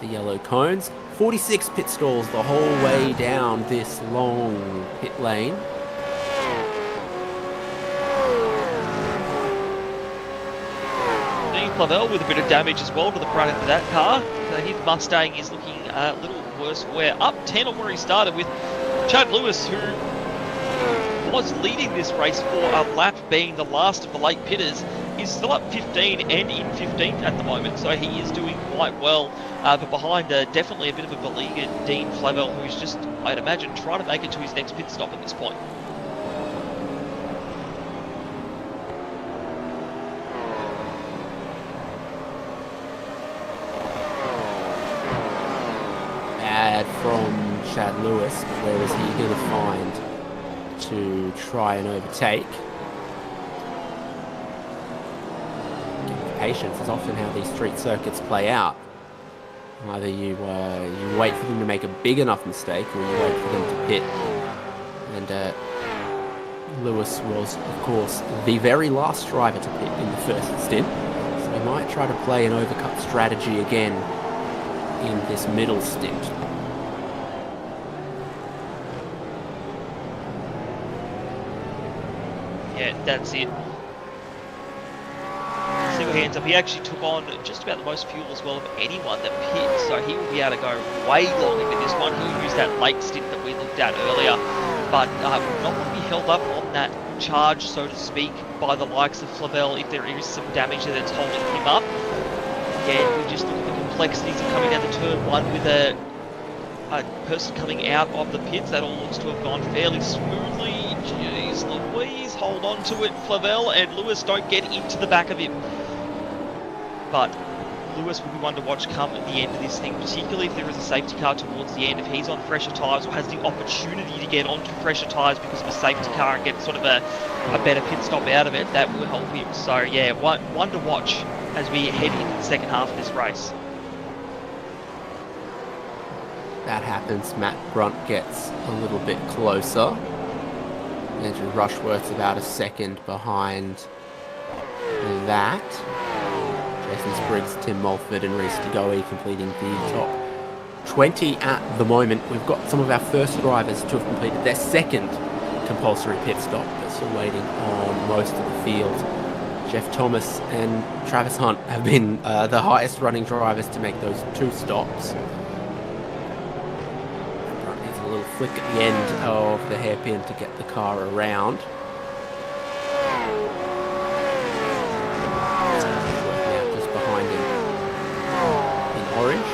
The yellow cones. 46 pit stalls the whole way down this long pit lane. Dean Flavel with a bit of damage as well to the front end of that car. His Mustang is looking a little worse. We're up 10 on where he started with Chad Lewis, who was leading this race for a lap, being the last of the late pitters. He's still up 15 and in 15th at the moment, so he is doing quite well. But behind definitely a bit of a beleaguered Dean Flavel, who's just, I'd imagine, trying to make it to his next pit stop at this point. From Chad Lewis, but where is he going to find to try and overtake? Patience is often how these street circuits play out. Either you wait for them to make a big enough mistake, or you wait for them to pit and Lewis was, of course, the very last driver to pit in the first stint, so he might try to play an overcut strategy again in this middle stint. Yeah, that's it. See what he ends up. He actually took on just about the most fuel as well of anyone that pit, so he will be able to go way long into this one. He'll use that late stint that we looked at earlier, but will not want to be held up on that charge, so to speak, by the likes of Flavel if there is some damage that's holding him up. Again, we just look at the complexities of coming down the turn one with a person coming out of the pits. That all looks to have gone fairly smoothly. Jeez Louise, hold on to it, Flavel, and Lewis don't get into the back of him. But Lewis will be one to watch come at the end of this thing, particularly if there is a safety car towards the end. If he's on fresher tyres or has the opportunity to get onto fresher tyres because of a safety car and get sort of a better pit stop out of it, that will help him. So yeah, one to watch as we head into the second half of this race. That happens. Matt Brunt gets a little bit closer. Andrew Rushworth's about a second behind that. Jason Spriggs, Tim Mulford and Reece DeGoey completing the top 20 at the moment. We've got some of our first drivers to have completed their second compulsory pit stop. They're still waiting on most of the field. Jeff Thomas and Travis Hunt have been the highest running drivers to make those two stops. Needs a little flick at the end of the hairpin to get the car around. Orange.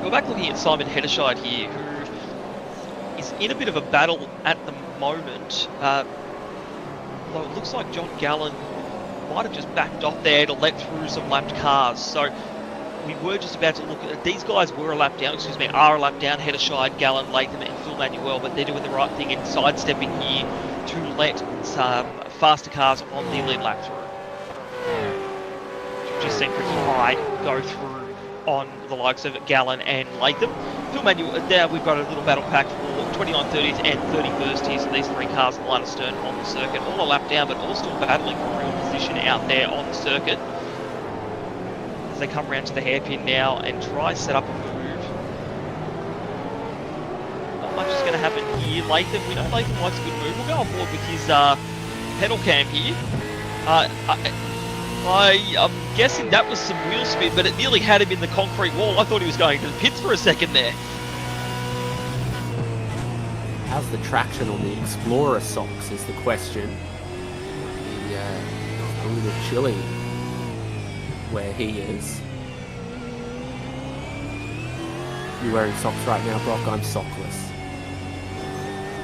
We're back looking at Simon Hederscheid here, who is in a bit of a battle at the moment. Though it looks like John Gallen might have just backed off there to let through some lapped cars. So we were just about to look at these guys are a lap down, are a lap down. Hederscheid, Gallen, Latham, and Phil Manuel, but they're doing the right thing in sidestepping here to let some faster cars on the lead lap through. Just seen Ricky Hyde go through on the likes of Gallen and Latham. Phil Manuel, there we've got a little battle pack for 2930s and 31st here, so these three cars line of stern on the circuit, all a lap down, but all still battling for real position out there on the circuit. As they come around to the hairpin now and try set up a move. Not much is going to happen here. Latham, we know Latham likes a good move. We'll go on board with his pedal cam here. I'm guessing that was some wheel spin, but it nearly had him in the concrete wall. I thought he was going to the pits for a second there. How's the traction on the Explorer socks is the question. A little chilly where he is. You wearing socks right now, Brock? I'm sockless.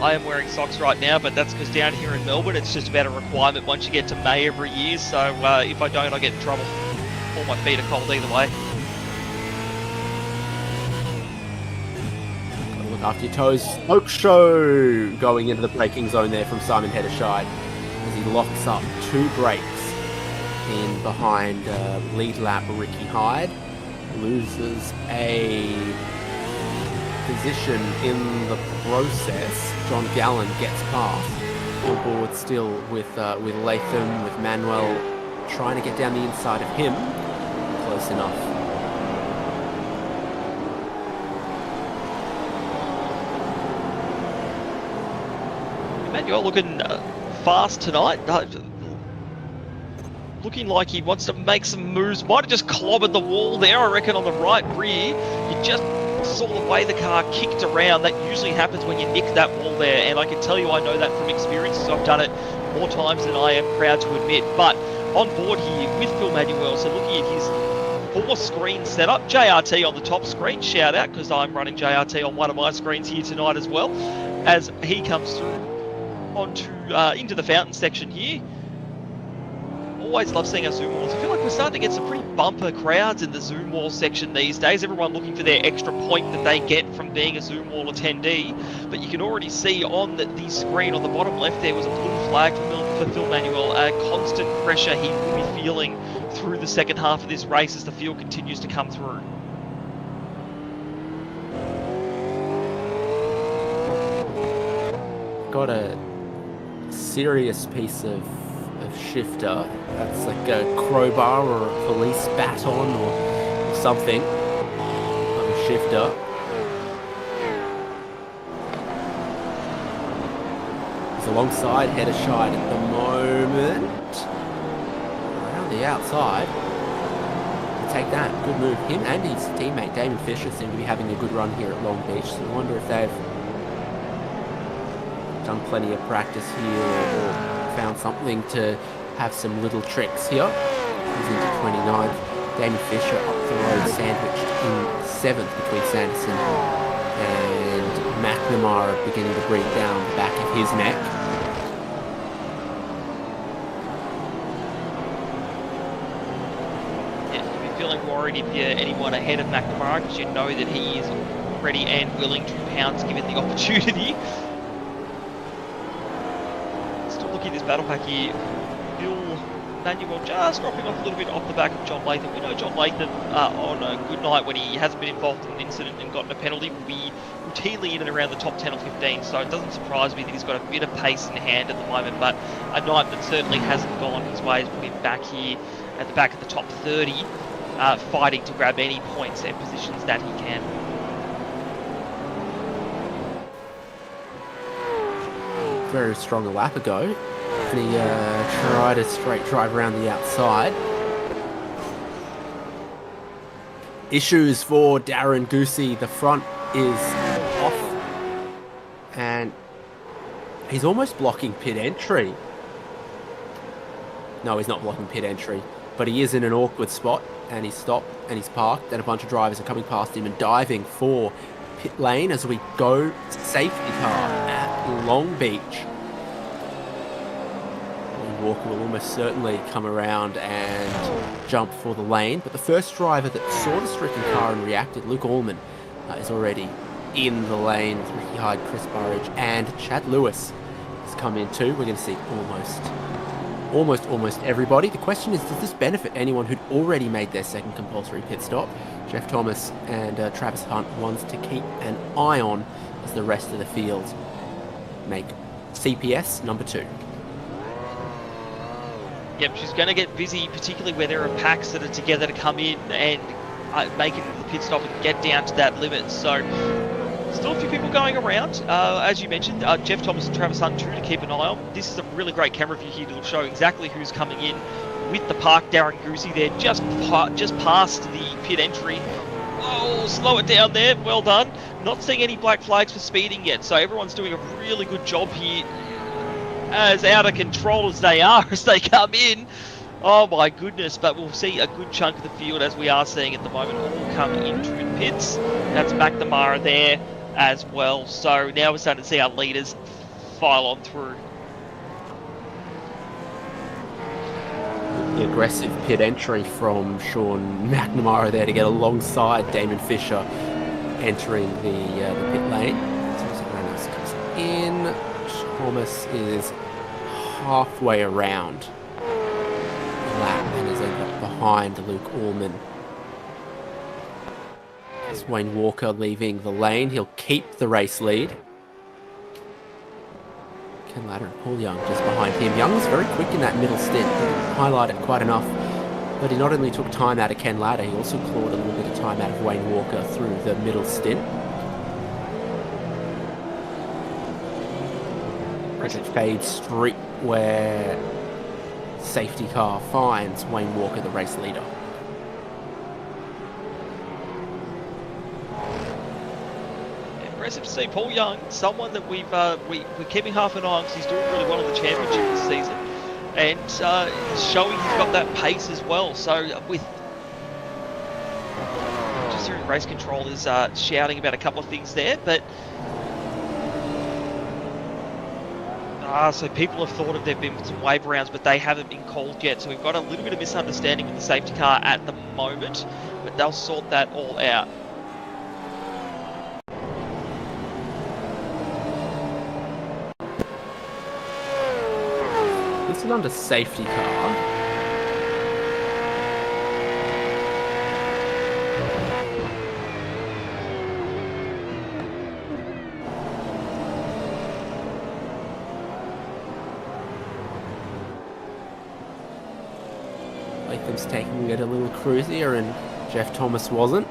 I am wearing socks right now, but that's because down here in Melbourne, it's just about a requirement once you get to May every year. So if I don't, I get in trouble. All my feet are cold either way. Gotta look after your toes. Smoke show going into the braking zone there from Simon Hederscheid as he locks up two brakes in behind lead lap Ricky Hyde. Loses a position in the process. John Gallen gets past. On board still with Latham, with Manuel trying to get down the inside of him. Close enough. Manuel looking fast tonight. Looking like he wants to make some moves. Might have just clobbered the wall there, I reckon, on the right rear. You just saw the way the car kicked around. That usually happens when you nick that wall there, and I can tell you I know that from experience, because I've done it more times than I am proud to admit. But on board here with Phil Manuel, so looking at his 4-screen setup, JRT on the top screen, shout out, because I'm running JRT on one of my screens here tonight as well, as he comes through onto into the fountain section here. Always love seeing our Zoom walls. I feel like we're starting to get some pretty bumper crowds in the Zoom wall section these days. Everyone looking for their extra point that they get from being a Zoom wall attendee. But you can already see on the screen on the bottom left there was a blue flag for Phil Manuel. Constant pressure he will be feeling through the second half of this race as the field continues to come through. got a serious piece of shifter. That's like a crowbar or a police baton or something of a shifter. He's alongside header shide at the moment. Around the outside. Take that. Good move. Him and his teammate Damon Fisher seem to be having a good run here at Long Beach. So I wonder if they've done plenty of practice here or found something to have some little tricks here. He's into 29th. Damon Fisher up the road, sandwiched in 7th between Sanderson and McNamara, beginning to breathe down the back of his neck. Feeling worried if you're anyone ahead of McNamara, because you know that he is ready and willing to pounce given the opportunity. Still looking at this battle pack here. Bill Manuel just dropping off a little bit off the back of John Latham. We know John Latham on a good night when he hasn't been involved in an incident and gotten a penalty will be routinely in and around the top 10 or 15, so it doesn't surprise me that he's got a bit of pace in hand at the moment, but a night that certainly hasn't gone his way has put him back here at the back of the top 30. Fighting to grab any points and positions that he can. Very strong a lap ago. And he tried a straight drive around the outside. Issues for Darren Goosey. The front is off. And he's almost blocking pit entry. No, he's not blocking pit entry. But he is in an awkward spot. And he's stopped and he's parked, and a bunch of drivers are coming past him and diving for pit lane as we go to safety car at Long Beach. Walker will almost certainly come around and jump for the lane, but the first driver that saw the stricken car and reacted, Luke Allman, is already in the lane with Ricky Hyde, Chris Burridge, and Chad Lewis has come in too. We're going to see almost everybody. The question is, does this benefit anyone who'd already made their second compulsory pit stop? Jeff Thomas and Travis Hunt, ones to keep an eye on as the rest of the field make CPS number 2. Yep, she's going to get busy, particularly where there are packs that are together to come in and make it to the pit stop and get down to that limit. So still a few people going around. As you mentioned, Jeff Thomas and Travis Hunt too to keep an eye on. This is a really great camera view here to show exactly who's coming in with the park. Darren Goosey there, just past the pit entry. Oh, slow it down there. Well done. Not seeing any black flags for speeding yet, so everyone's doing a really good job here. As out of control as they are as they come in. Oh my goodness, but we'll see a good chunk of the field, as we are seeing at the moment, all come into the pits. That's McNamara there as well. So now we're starting to see our leaders file on through. The aggressive pit entry from Sean McNamara there to get alongside Damon Fisher entering the pit lane. So everyone else comes in. Thomas is halfway around the lap and has ended up behind Luke Allman. As Wayne Walker leaving the lane, he'll keep the race lead. Ken Latta and Paul Young just behind him. Young was very quick in that middle stint, didn't highlight it quite enough. But he not only took time out of Ken Latta, he also clawed a little bit of time out of Wayne Walker through the middle stint. Fade Street, where safety car finds Wayne Walker, the race leader. Impressive to see Paul Young, someone that we're keeping half an eye on because he's doing really well in the championship this season, and showing he's got that pace as well. So with just hearing race control is shouting about a couple of things there, but. So people have thought of there been some wave rounds, but they haven't been called yet. So we've got a little bit of misunderstanding with the safety car at the moment, but they'll sort that all out. This is under safety car. was taking it a little cruisier and Jeff Thomas wasn't.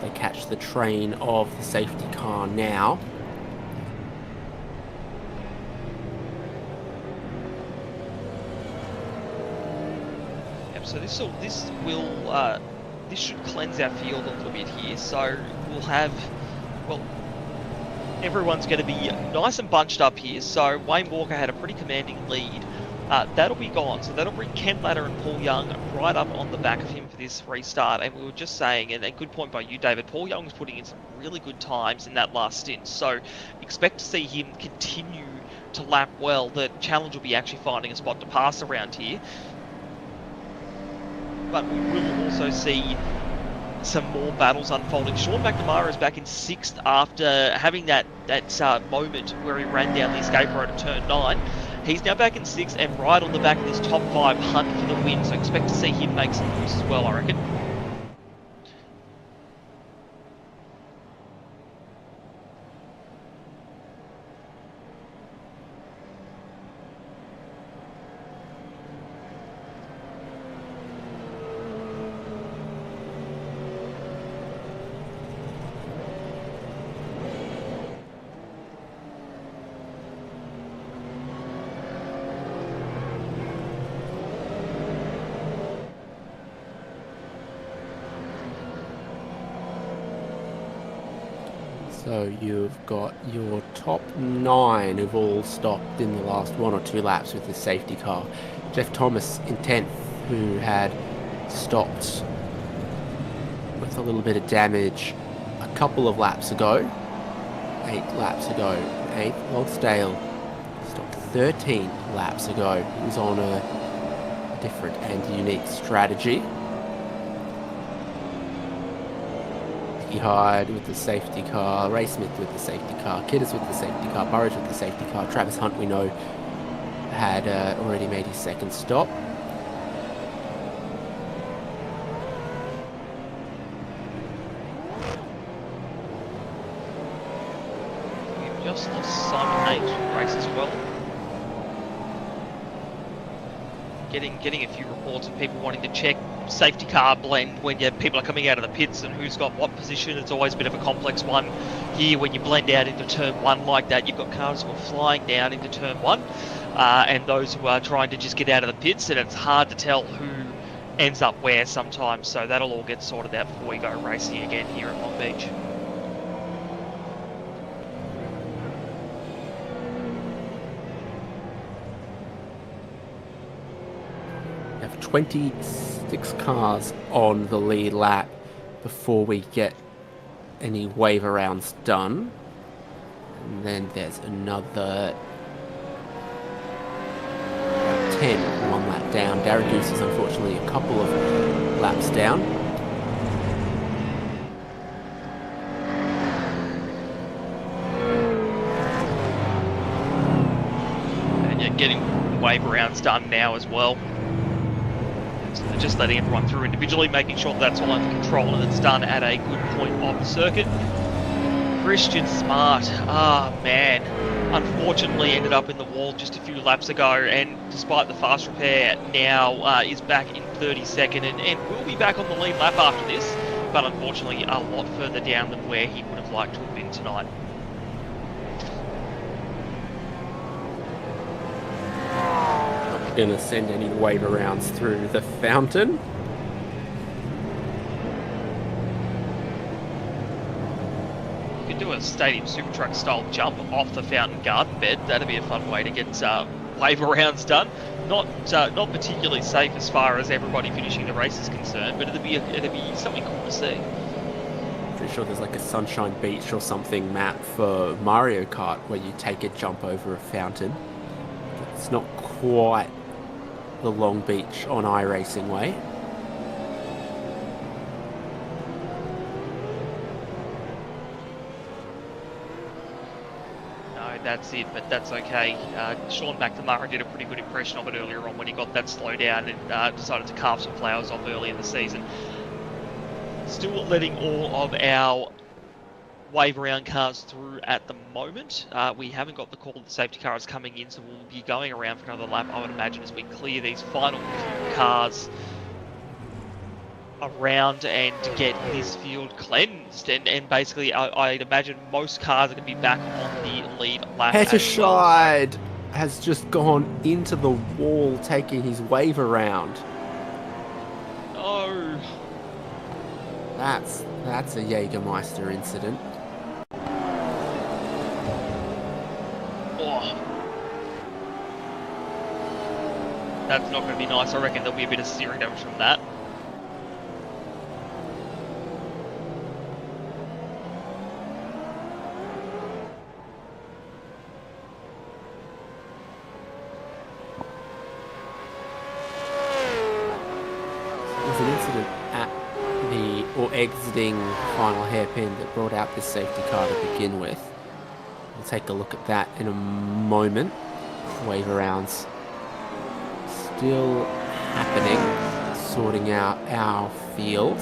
They catch the train of the safety car now. Yep, so this should cleanse our field a little bit here. So we'll have, well, everyone's going to be nice and bunched up here. So Wayne Walker had a pretty commanding lead. That'll be gone. So that'll bring Ken Latter and Paul Young right up on the back of him for this restart. And we were just saying, and a good point by you, David, Paul Young was putting in some really good times in that last stint. So expect to see him continue to lap well. The challenge will be actually finding a spot to pass around here. But we will also see some more battles unfolding. Sean McNamara is back in 6th after having that moment where he ran down the escape road at turn 9. He's now back in 6th and right on the back of this top 5 hunt for the win, so expect to see him make some moves as well, I reckon. So you've got your top 9 who've all stopped in the last 1 or 2 laps with the safety car. Jeff Thomas in 10th, who had stopped with a little bit of damage a couple of laps ago. 8 laps ago. 8th, Logsdale stopped 13 laps ago. He was on a different and unique strategy. Hyde with the safety car, Ray Smith with the safety car, Kidders with the safety car, Burridge with the safety car, Travis Hunt, we know, had already made his 2nd stop. We've just lost Simon H from the race as well. Getting a few reports of people wanting to check safety car blend when people are coming out of the pits and who's got what position. It's always a bit of a complex one here when you blend out into turn 1 like that. You've got cars who are flying down into turn 1 and those who are trying to just get out of the pits, and it's hard to tell who ends up where sometimes, so that'll all get sorted out before we go racing again here at Long Beach. We have 26 cars on the lead lap before we get any wave arounds done. And then there's another 10 1 lap down. Darren Goose is unfortunately a couple of laps down. And you're getting wave rounds done now as well. So they're just letting everyone through individually, making sure that's all under control and it's done at a good point of the circuit. Christian Smart, man, unfortunately ended up in the wall just a few laps ago, and despite the fast repair now is back in 32nd and will be back on the lead lap after this, but unfortunately a lot further down than where he would have liked to have been tonight. Going to send any wave arounds through the fountain. You could do a Stadium Super Truck style jump off the fountain garden bed. That'd be a fun way to get wave arounds done. Not particularly safe as far as everybody finishing the race is concerned, but it'd be something cool to see. Pretty sure there's like a Sunshine Beach or something map for Mario Kart where you take a jump over a fountain. It's not quite the Long Beach on iRacing way. No, that's it, but that's okay. Sean McNamara did a pretty good impression of it earlier on when he got that slowdown and decided to carve some flowers off early in the season. Still letting all of our wave around cars through at the moment. We haven't got the call of the safety cars coming in, so we'll be going around for another lap, I would imagine, as we clear these final few cars around and get this field cleansed. And basically, I'd imagine most cars are going to be back on the lead lap as well. Pettershide has just gone into the wall, taking his wave around. Oh, That's a Jägermeister incident. oh. That's not going to be nice. I reckon there'll be a bit of steering damage from that. Exiting final hairpin that brought out this safety car to begin with. We'll take a look at that in a moment. Wave arounds still happening, sorting out our field.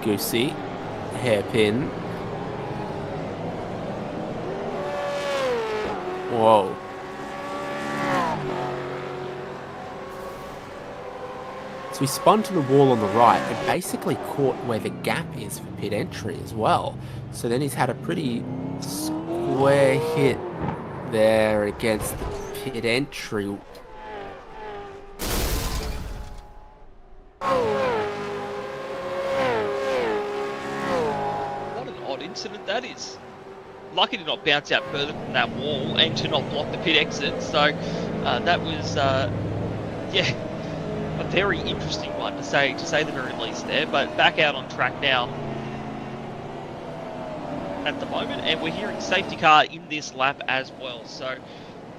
Goosey, hairpin. Whoa. So he spun to the wall on the right and basically caught where the gap is for pit entry as well. So then he's had a pretty square hit there against the pit entry. Incident that is. Lucky to not bounce out further from that wall and to not block the pit exit. So that was, yeah, a very interesting one to say the very least there. But back out on track now at the moment, and we're hearing safety car in this lap as well. So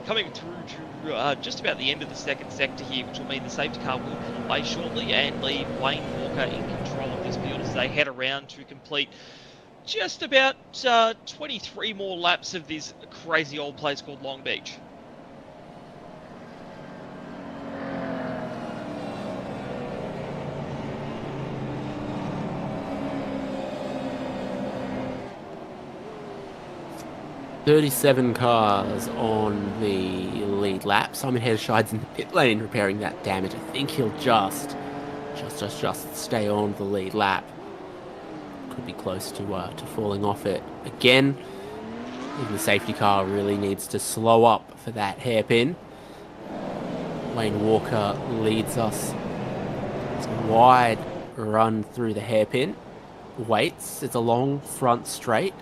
coming through to just about the end of the second sector here, which will mean the safety car will pull away shortly and leave Wayne Walker in control of this field as they head around to complete just about 23 more laps of this crazy old place called Long Beach. "37 cars on the lead lap. Simon Hedershide's in the pit lane repairing that damage. I think he'll just stay on the lead lap. Could be close to falling off it again. Even the safety car really needs to slow up for that hairpin. Wayne Walker leads us. It's a wide run through the hairpin. Waits. It's a long front straight.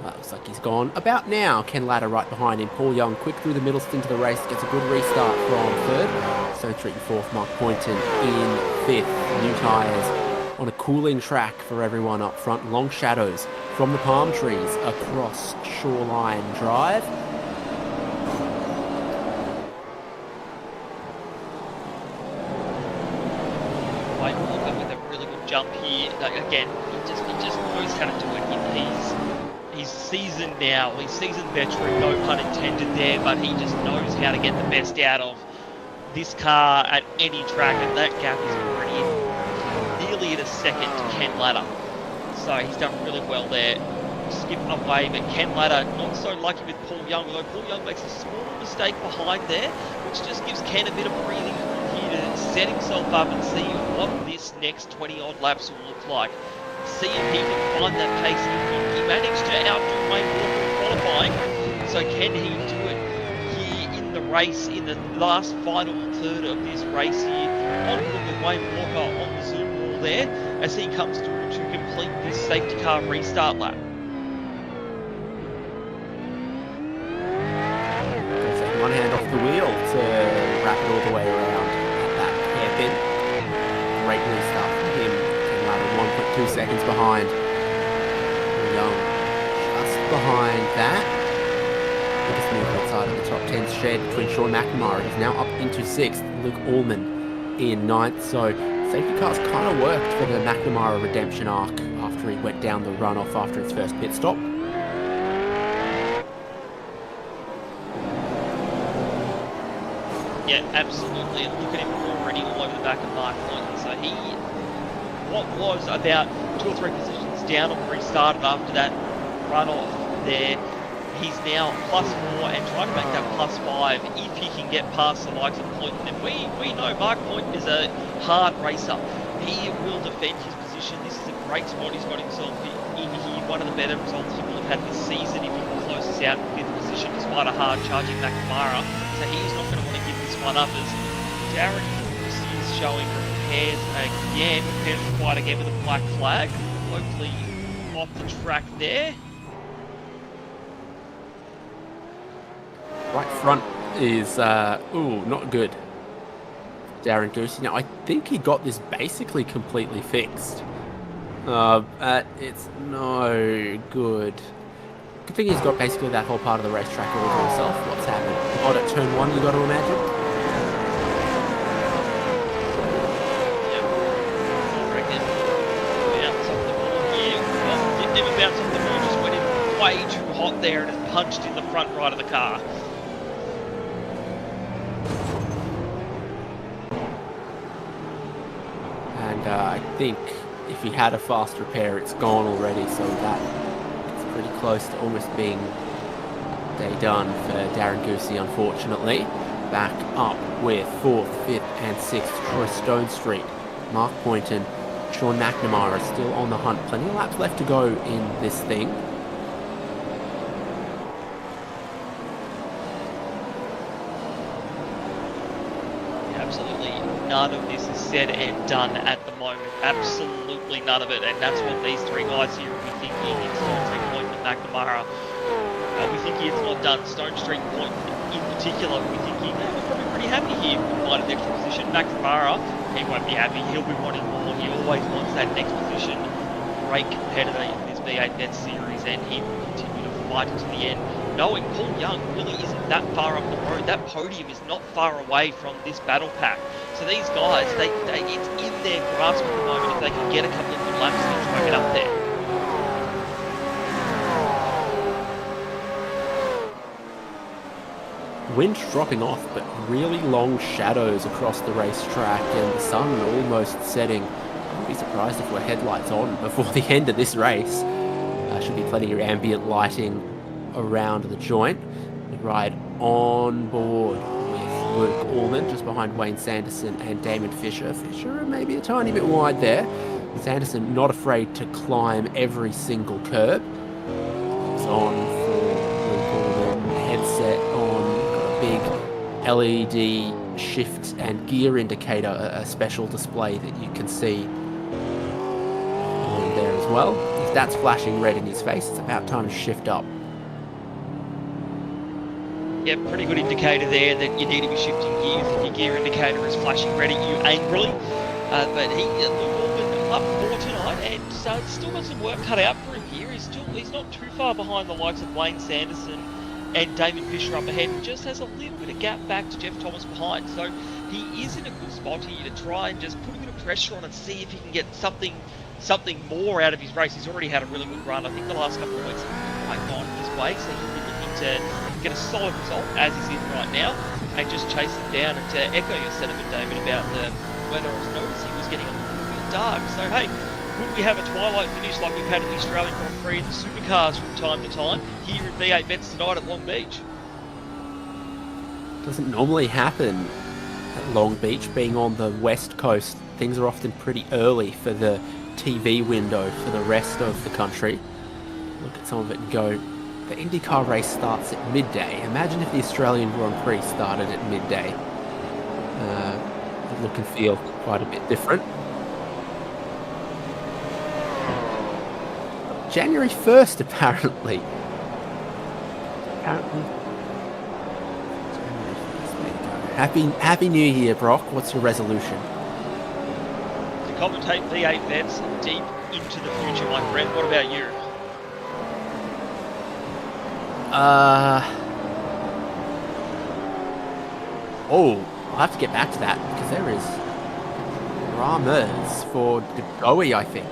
Looks like he's gone about now. Ken Latta right behind him. Paul Young quick through the middle stint of the race. Gets a good restart from third. Stone Street in fourth. Mark Poynton in fifth. New tyres on a cooling track for everyone up front. Long shadows from the palm trees across Shoreline Drive. Wayne Walker with a really good jump here. Again, he just knows how to do it. He's seasoned now. He's seasoned veteran, no pun intended there, but he just knows how to get the best out of this car at any track, and that gap is already nearly at a second to Ken Latta. So he's done really well there. Skip away, but Ken Latta not so lucky with Paul Young, although Paul Young makes a small mistake behind there, which just gives Ken a bit of breathing room here to set himself up and see what this next 20 odd laps will look like. See if he can find that pace. He managed to outdo Wayne Walker in qualifying, so can he do it here in the race, in the last final third of this race here? On board with Wayne Walker on the zoom wall there as he comes through to complete this safety car restart lap. Taking one hand off the wheel to wrap it all the way around at that hairpin. Great restart for him. 1.2 seconds behind. Young just behind that. We just moved outside of the top 10 shed between Sean McNamara. He's now up into 6th. Luke Allman in 9th. So safety cars kind of worked for the McNamara redemption arc after he went down the runoff after his first pit stop. Yeah, absolutely. And look at him already all over the back at Mark Poynton. So he, what was about 2 or 3 positions down on where he started after that runoff there, he's now +4 and trying to make that +5 if he can get past the likes of Poynton. And we know Mark Poynton is a hard racer. He will defend his position. This is a great spot he's got himself in here. One of the better results he will have had this season if he can close this out in 5th position despite a hard charging McNamara. So he's not going to want to give this one up as Darren is showing repairs again. Repairs required again with a black flag. Hopefully off the track there. Right front is, not good. Darren Goosey. Now, I think he got this basically completely fixed. It's no good. Good thing he's got basically that whole part of the racetrack all to himself. What's happened? Oh, at turn 1, you got to imagine? Yep. I reckon. Bounce off the ball here. Well, didn't even bounce off the ball, just went in way too hot there and has punched in the front right of the car. And I think if he had a fast repair, it's gone already, so that it's pretty close to almost being day done for Darren Goosey, unfortunately. Back up with 4th, 5th, and 6th, Troy Stone Street, Mark Poynton, Sean McNamara still on the hunt. Plenty of laps left to go in this thing. Absolutely none of this is said and done at the moment. Absolutely none of it. And that's what these 3 guys here will be thinking. It's Stone Street, Poynton, and McNamara. We think it's not done. Stone Street, Poynton in particular, we'll be thinking, we're probably pretty happy here. We might have an extra position. McNamara, he won't be happy. He'll be wanting more. He always wants that next position. Great competitor in this V8 Vets series, and he will continue to fight to the end, knowing Paul Young really isn't that far up the road. That podium is not far away from this battle pack. So these guys, it's in their grasp at the moment if they can get a couple of good laps and try to get up there. Wind's dropping off, but really long shadows across the racetrack and the sun almost setting. I wouldn't be surprised if we're headlights on before the end of this race. Should be plenty of ambient lighting around the joint. We ride on board with Luke Allman, just behind Wayne Sanderson and Damon Fisher. Fisher maybe a tiny bit wide there. Sanderson not afraid to climb every single curb. It's on for Luke Allman, headset on, got a big LED shift and gear indicator, a special display that you can see on there as well. If that's flashing red in his face, it's about time to shift up. Yeah, pretty good indicator there that you need to be shifting gears if your gear indicator is flashing red at you angrily. But Luke Allman up 4 tonight, and still got some work cut out for him here. He's not too far behind the likes of Wayne Sanderson and Damon Fisher up ahead. He just has a little bit of gap back to Jeff Thomas behind. So he is in a good spot here to try and just put a bit of pressure on and see if he can get something more out of his race. He's already had a really good run. I think the last couple of weeks have quite gone his way, so he'll be looking to get a solid result as he's in right now and just chase him down. And to echo your sentiment, David, about the weather, I was noticing was getting a little bit dark. So hey, would we have a twilight finish like we've had at the Australian Grand Prix and the supercars from time to time here in V8 Vets tonight at Long Beach? Doesn't normally happen at Long Beach. Being on the west coast, things are often pretty early for the TV window for the rest of the country. Look at some of it and go, the IndyCar race starts at midday. Imagine if the Australian Grand Prix started at midday. The look and feel quite a bit different. January 1st, apparently. Happy New Year, Brock. What's your resolution? To commentate V8 Vets deep into the future, my friend. What about you? I'll have to get back to that because there is dramas for Degoe, I think.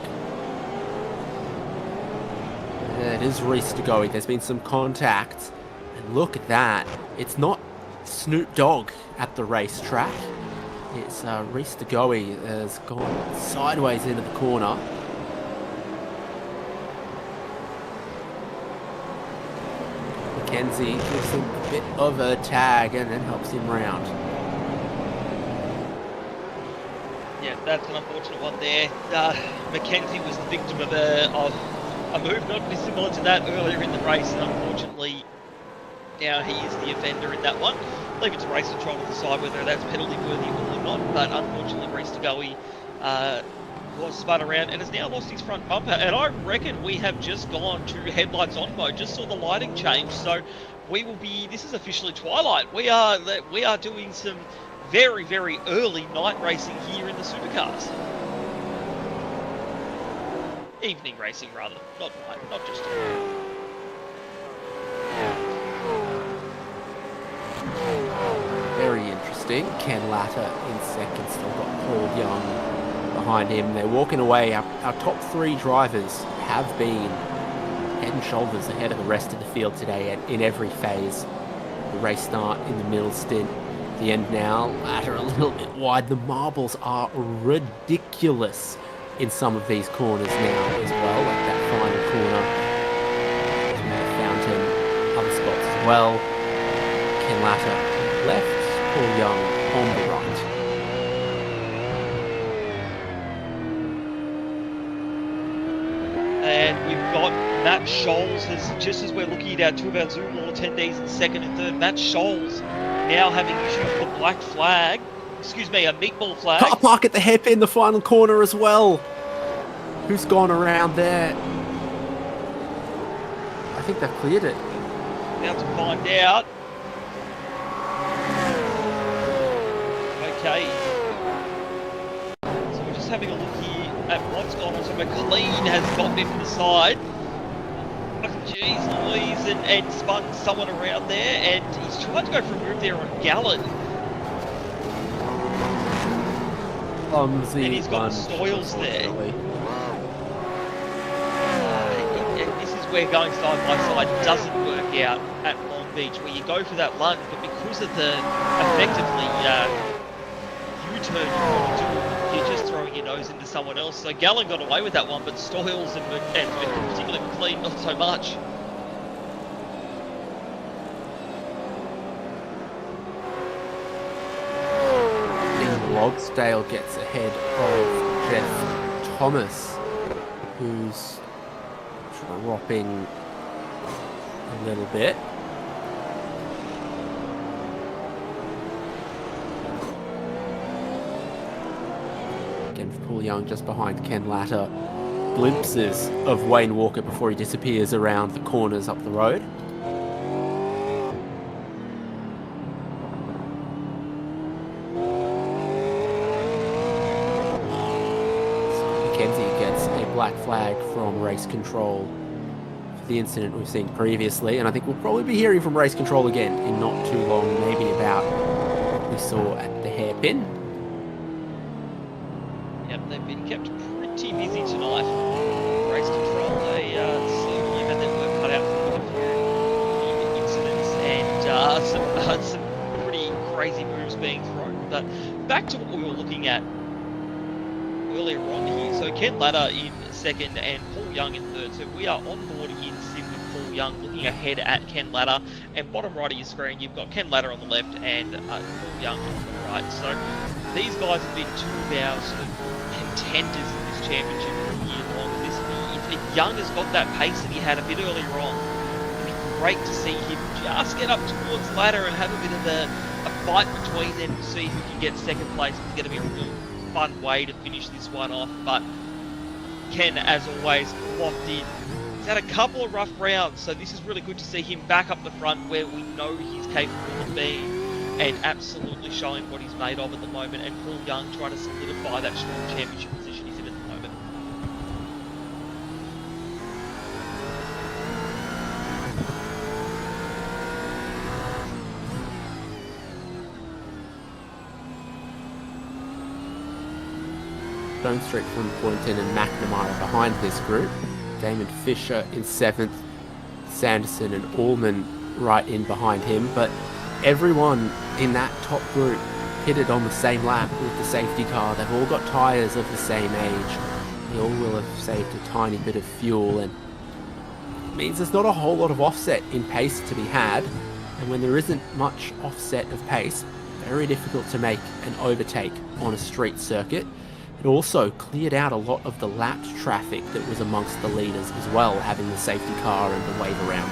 Yeah, it is Reese Degoe. There's been some contact, and look at that. It's not Snoop Dogg at the racetrack. It's Reese de Goey has gone sideways into the corner. Mackenzie gives him a bit of a tag and then helps him round. Yeah, that's an unfortunate one there. Mackenzie was the victim of a move not dissimilar to that earlier in the race, and unfortunately now he is the offender in that one. Leave it to race control to decide whether that's penalty worthy or not, but unfortunately Reese de Goey was spun around and has now lost his front bumper, and I reckon we have just gone to headlights on mode. Just saw the lighting change, so we will be, this is officially twilight. We are doing some very, very early night racing here in the supercars. Evening racing rather, not night, not just Very interesting. Ken Latter in second, still got Paul Young behind him. They're walking away. Our top three drivers have been head and shoulders ahead of the rest of the field today in every phase. The race start in the middle stint. The end now, Latter a little bit wide. The marbles are ridiculous in some of these corners now as well, like that final corner. Fountain, other spots as well. Ken Latter left, Paul Young on the right. And we've got Matt Scholes, just as we're looking at two of our Zoom Law attendees in second and third, Matt Scholes now having issues with the black flag, excuse me, a meatball flag. Car park at the hairpin, the final corner as well. Who's gone around there? I think they've cleared it. Now to find out. Okay. So we're just having a look here at what's gone on. So McLean has got them to the side. Jeez Louise, and spun someone around there, and he's tried to go for a move there on Gallen. And he's got Stoyles there. And this is where going side by side doesn't work out at Long Beach, where you go for that lunge, but because of the effectively U-turn you want to do, you're just throwing your nose into someone else. So Gallen got away with that one, but Stoyles and particularly McLean not so much. Logsdale gets ahead of Jeff Thomas, who's dropping a little bit. Again, Paul Young just behind Ken Latter. Glimpses of Wayne Walker before he disappears around the corners up the road. Black flag from race control for the incident we've seen previously, and I think we'll probably be hearing from race control again in not too long, maybe about what we saw at the hairpin. Yep, they've been kept pretty busy tonight. Race control, they certainly had their work cut out for a few incidents and some pretty crazy moves being thrown. But back to what we were looking at earlier on here. So Ken Latter in second and Paul Young in third. So we are on board in sim with Paul Young, looking ahead at Ken Latter. And bottom right of your screen, you've got Ken Latter on the left and Paul Young on the right. So these guys have been two of our sort of contenders in this championship for a year long. If Young has got that pace that he had a bit earlier on, it'd be great to see him just get up towards Latter and have a bit of a fight between them to see who can get second place. It's going to be a real fun way to finish this one off, but Ken, as always, locked in. He's had a couple of rough rounds, so this is really good to see him back up the front where we know he's capable of being, and absolutely showing what he's made of at the moment, and Paul Young trying to solidify that strong championship position he's in at the moment. Stone Street from Poynton and McNamara behind this group. Damon Fisher in 7th, Sanderson and Allman right in behind him. But everyone in that top group pitted on the same lap with the safety car. They've all got tyres of the same age. They all will have saved a tiny bit of fuel, and it means there's not a whole lot of offset in pace to be had. And when there isn't much offset of pace, very difficult to make an overtake on a street circuit. It also cleared out a lot of the lapped traffic that was amongst the leaders as well, having the safety car and the wave around.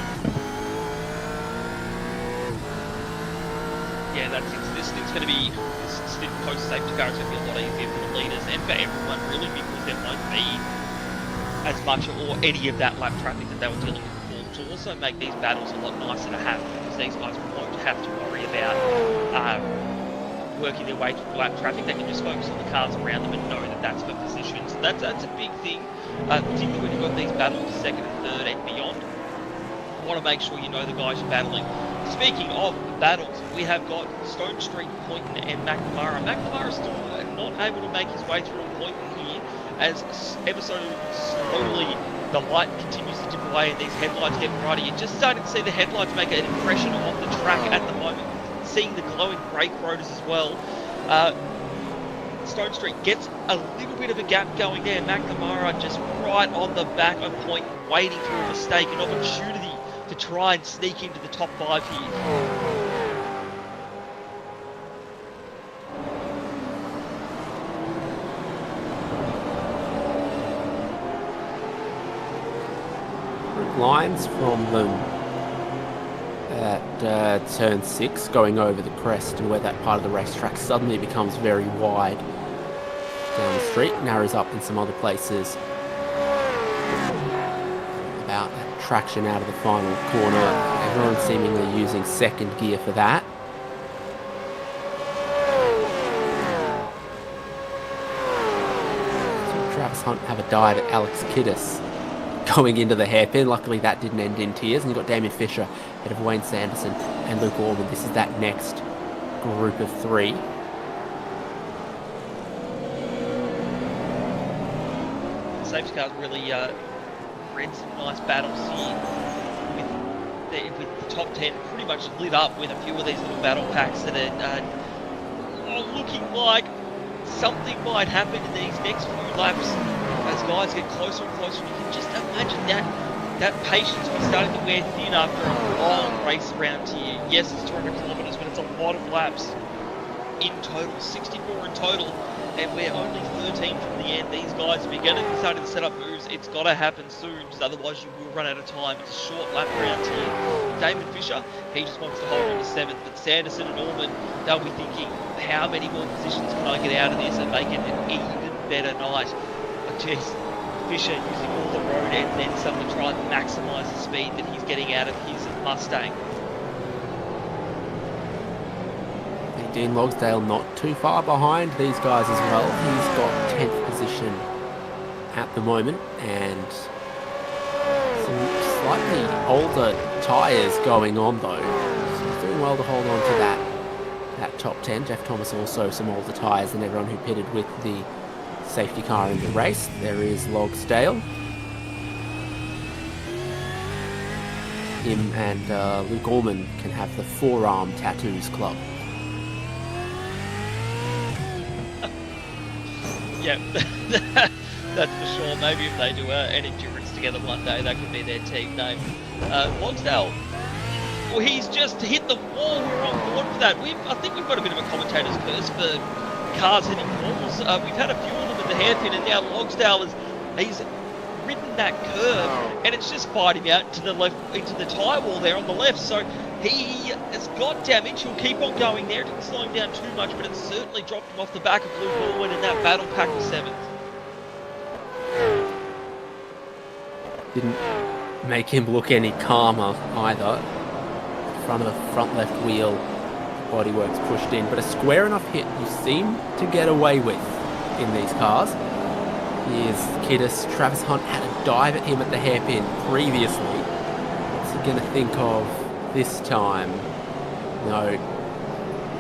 Yeah, that's it. This going to be, this post-safety car is going to be a lot easier for the leaders and for everyone really, because there won't be as much or any of that lap traffic that they were dealing with before, to also make these battles a lot nicer to have, because these guys won't have to worry about working their way through lap traffic. They can just focus on the cars around them and know that that's for positions. So that's a big thing, particularly when you've got these battles second and third and beyond. You want to make sure you know the guys you're battling. Speaking of battles, we have got Stone Street, Poynton and McNamara. McNamara still not able to make his way through on Poynton here, as ever so slowly the light continues to dip away and these headlights get brighter. You're just starting to see the headlights make an impression on the track at the moment. Seeing the glowing brake rotors as well. Stone Street gets a little bit of a gap going there. McNamara just right on the back of Poynton, waiting for a mistake, an opportunity to try and sneak into the top 5 here. Lines from them at turn 6, going over the crest, and where that part of the racetrack suddenly becomes very wide down the street, narrows up in some other places. About that traction out of the final corner, everyone seemingly using second gear for that. So Travis Hunt have a dive at Alex Kiddis going into the hairpin. Luckily that didn't end in tears, and you've got Damien Fisher ahead of Wayne Sanderson and Luke Orman. This is that next group of 3. The safety cars really bred some nice battles here, with the top 10 pretty much lit up with a few of these little battle packs that are looking like something might happen in these next few laps as guys get closer and closer. You can just imagine that patience will be starting to wear thin after a long race around here. Yes, it's 200 kilometres, but it's a lot of laps in total, 64 in total, and we're only 13 from the end. These guys are beginning to start to set up moves. It's got to happen soon, because otherwise you will run out of time. It's a short lap around here. Damon Fisher, he just wants to hold on to 7th, but Sanderson and Orman, they'll be thinking, how many more positions can I get out of this and make it an even better night? But geez, Fisher using all the road and then some to try and maximise the speed that he's getting out of his Mustang. Dean Logsdale not too far behind these guys as well. He's got 10th position at the moment, and some slightly older tyres going on though. So he's doing well to hold on to that top 10. Jeff Thomas also some older tyres than everyone who pitted with the safety car in the race. There is Logsdale. Him and Luke Orman can have the Forearm Tattoos Club. Yeah, that's for sure. Maybe if they do an endurance together one day, that could be their team name. Logsdale, well, he's just hit the wall. We're on board for that. I think we've got a bit of a commentator's curse for cars hitting walls. We've had a few of them at the hairpin, and now Logsdale he's ridden that curve, and it's just fired him out to the left, into the tyre wall there on the left. So he has got damage. He'll keep on going there. It didn't slow him down too much, but it certainly dropped him off the back of Luke Orman in that battle pack for 7th. Didn't make him look any calmer either. Front of the front left wheel, bodywork's pushed in, but a square enough hit you seem to get away with in these cars. Here's Kiddis. Travis Hunt had a dive at him at the hairpin previously. What's he going to think of this time? No,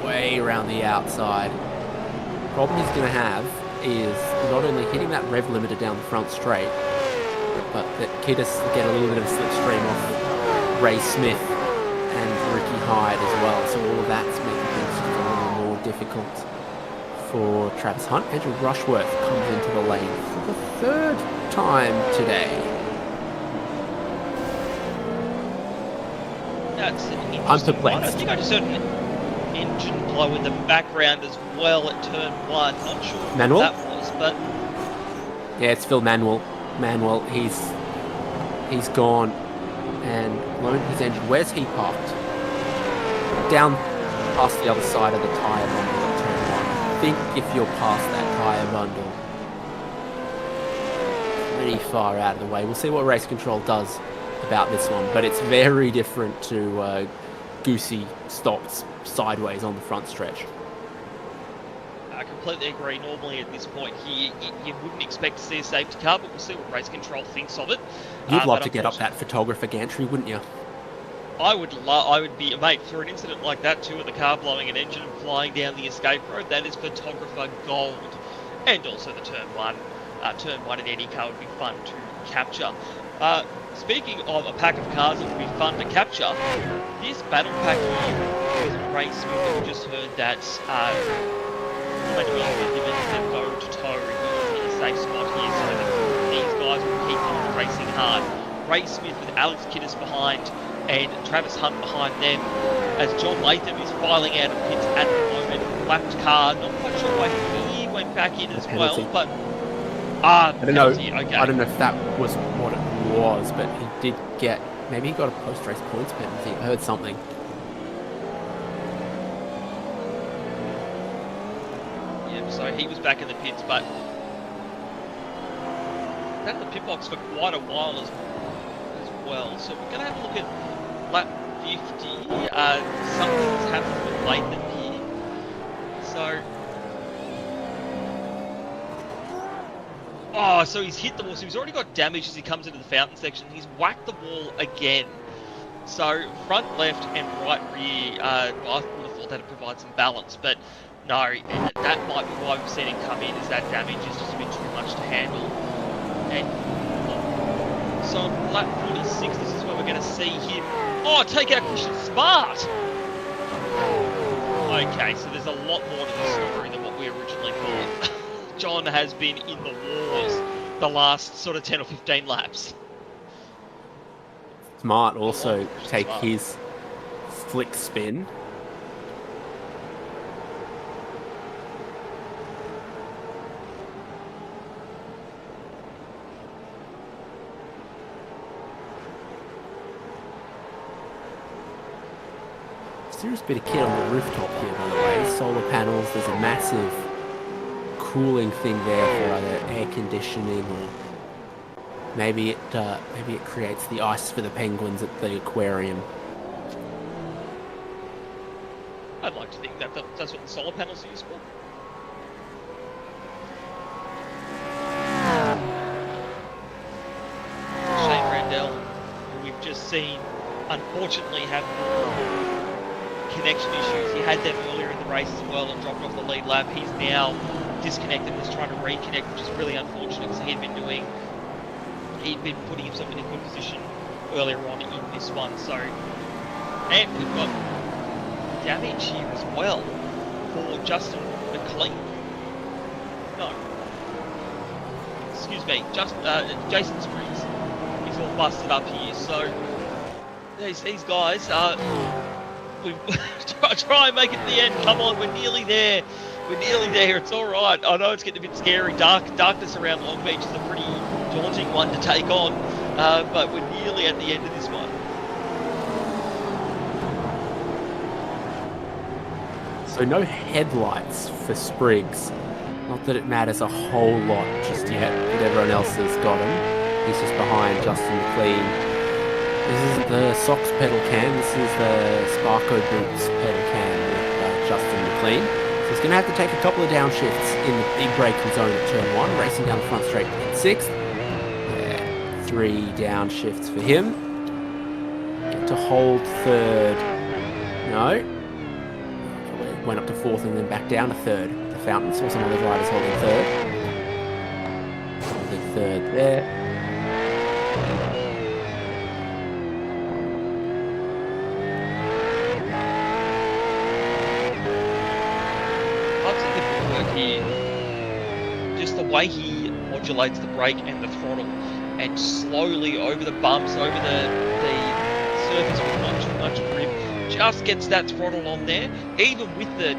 way around the outside. The problem he's going to have is not only hitting that rev limiter down the front straight, but that Kiddis get a little bit of a slipstream off Ray Smith and Ricky Hyde as well. So all of that's making things just a little more difficult for Travis Hunt. Andrew Rushworth comes into the lane for the third time today. That's an I'm interesting one. I perplexed. think I just heard an engine blow in the background as well at turn 1. Not sure what Manuel? that was, but Yeah, it's Phil Manuel. He's gone and loaded his engine. Where's he parked? Down past the other side of the tyre bundle at turn 1. I think if you're past that tyre bundle, pretty far out of the way. We'll see what race control does about this one, but it's very different to Goosey stops sideways on the front stretch. I completely agree. Normally at this point here, you wouldn't expect to see a safety car, but we'll see what race control thinks of it. You'd love to get up that photographer gantry, wouldn't you? I would be, mate, for an incident like that too, with the car blowing an engine and flying down the escape road, that is photographer gold. And also the turn 1 in any car would be fun to capture. Speaking of a pack of cars that would be fun to capture, this battle pack here with Race Smith, we just heard that Manuel has given them go to toe in a safe spot here, so that these guys will keep on racing hard. Race Smith with Alex Kiddis behind and Travis Hunt behind them, as John Latham is filing out of pits at the moment. Lapped car, not quite sure why he went back in as well, but I don't know. Okay. I don't know if that was what it was, but he did get. Maybe he got a post-race points penalty. I heard something. Yeah, so he was back in the pits, but at the pit box for quite a while as well. So we're going to have a look at lap 50. Something's happened with Latham here. So he's hit the wall. So he's already got damage as he comes into the fountain section. He's whacked the wall again. So front left and right rear, I would have thought that'd provide some balance, but no, that might be why we've seen him come in, is that damage is just a bit too much to handle. And so on lap 46, this is where we're going to see him. Oh, take out Christian Smart! Okay, so there's a lot more to the story than what we originally thought. John has been in the wars the last sort of 10 or 15 laps. Smart also take his flick spin. Serious bit of kit on the rooftop here, by the way. Solar panels, there's a massive cooling thing there for either air conditioning, or maybe it creates the ice for the penguins at the aquarium. I'd like to think that that's what the solar panels are used for. Shane Randell, who we've just seen, unfortunately have connection issues. He had them earlier in the race as well and dropped off the lead lap. He's now disconnected and is trying to reconnect, which is really unfortunate because he'd been putting himself in a good position earlier on in this one. So, and we've got damage here as well for Justin McLean. No. Excuse me, Jason Spriggs is all busted up here. So, these guys we try and make it to the end. Come on, we're nearly there. We're nearly there. It's all right. I know it's getting a bit scary. Darkness around Long Beach is a pretty daunting one to take on, but we're nearly at the end of this one. So no headlights for Spriggs. Not that it matters a whole lot just yet, but everyone else has got him. He's just behind Justin McLean. This is the Sox pedal cam. This is the Sparko Boots pedal cam with Justin McLean. So he's going to have to take a couple of downshifts in the big braking zone at turn 1, racing down the front straight in 6th. Yeah, 3 downshifts for him. Get to hold 3rd. No. Probably went up to 4th and then back down to 3rd. The fountain saw some other drivers holding 3rd. Holding 3rd there. just the way he modulates the brake and the throttle, and slowly over the bumps, over the surface with not too much grip, just gets that throttle on there. Even with the,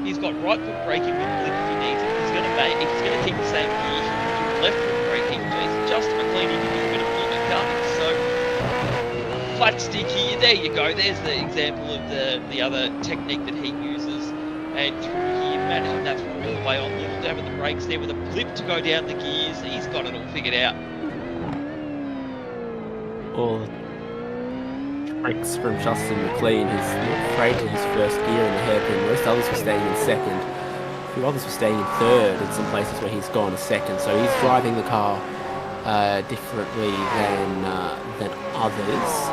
he's got right foot braking with blip if he needs it. If he's gonna keep the same gear, he can do left foot braking. Just McLean, he can do a bit of movement coming. So flat stick here, there you go. There's the example of the other technique that he uses. And through here, managing that throttle all the way on, little dab at the brakes there with a blip to go down the gears. He's got it all figured out. Well, tricks from Justin McLean, who's not afraid to use first gear in the hairpin. Most others were staying in second. A few others were staying in third in some places where he's gone a second. So he's driving the car differently than others.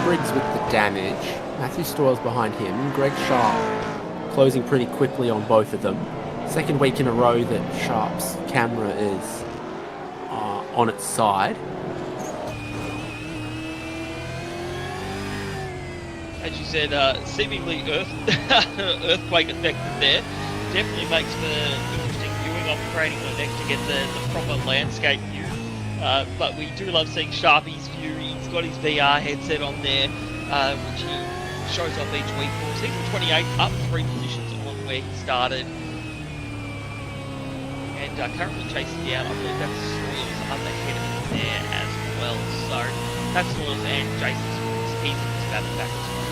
Spriggs with the damage. Matthew Stoyles behind him. Greg Sharp closing pretty quickly on both of them. Second week in a row that Sharp's camera is on its side. As you said, seemingly earthquake affected there. Definitely makes for interesting viewing off training on next to get the proper landscape view. But we do love seeing Sharpie's view. He's got his VR headset on there, which he shows off each week for us. He's in 28th, up 3 positions on where he started. And currently chasing down, I believe that's Stoyles up ahead of him there as well. So that's Stoyles and Jason Spriggs. He's just about the back as well.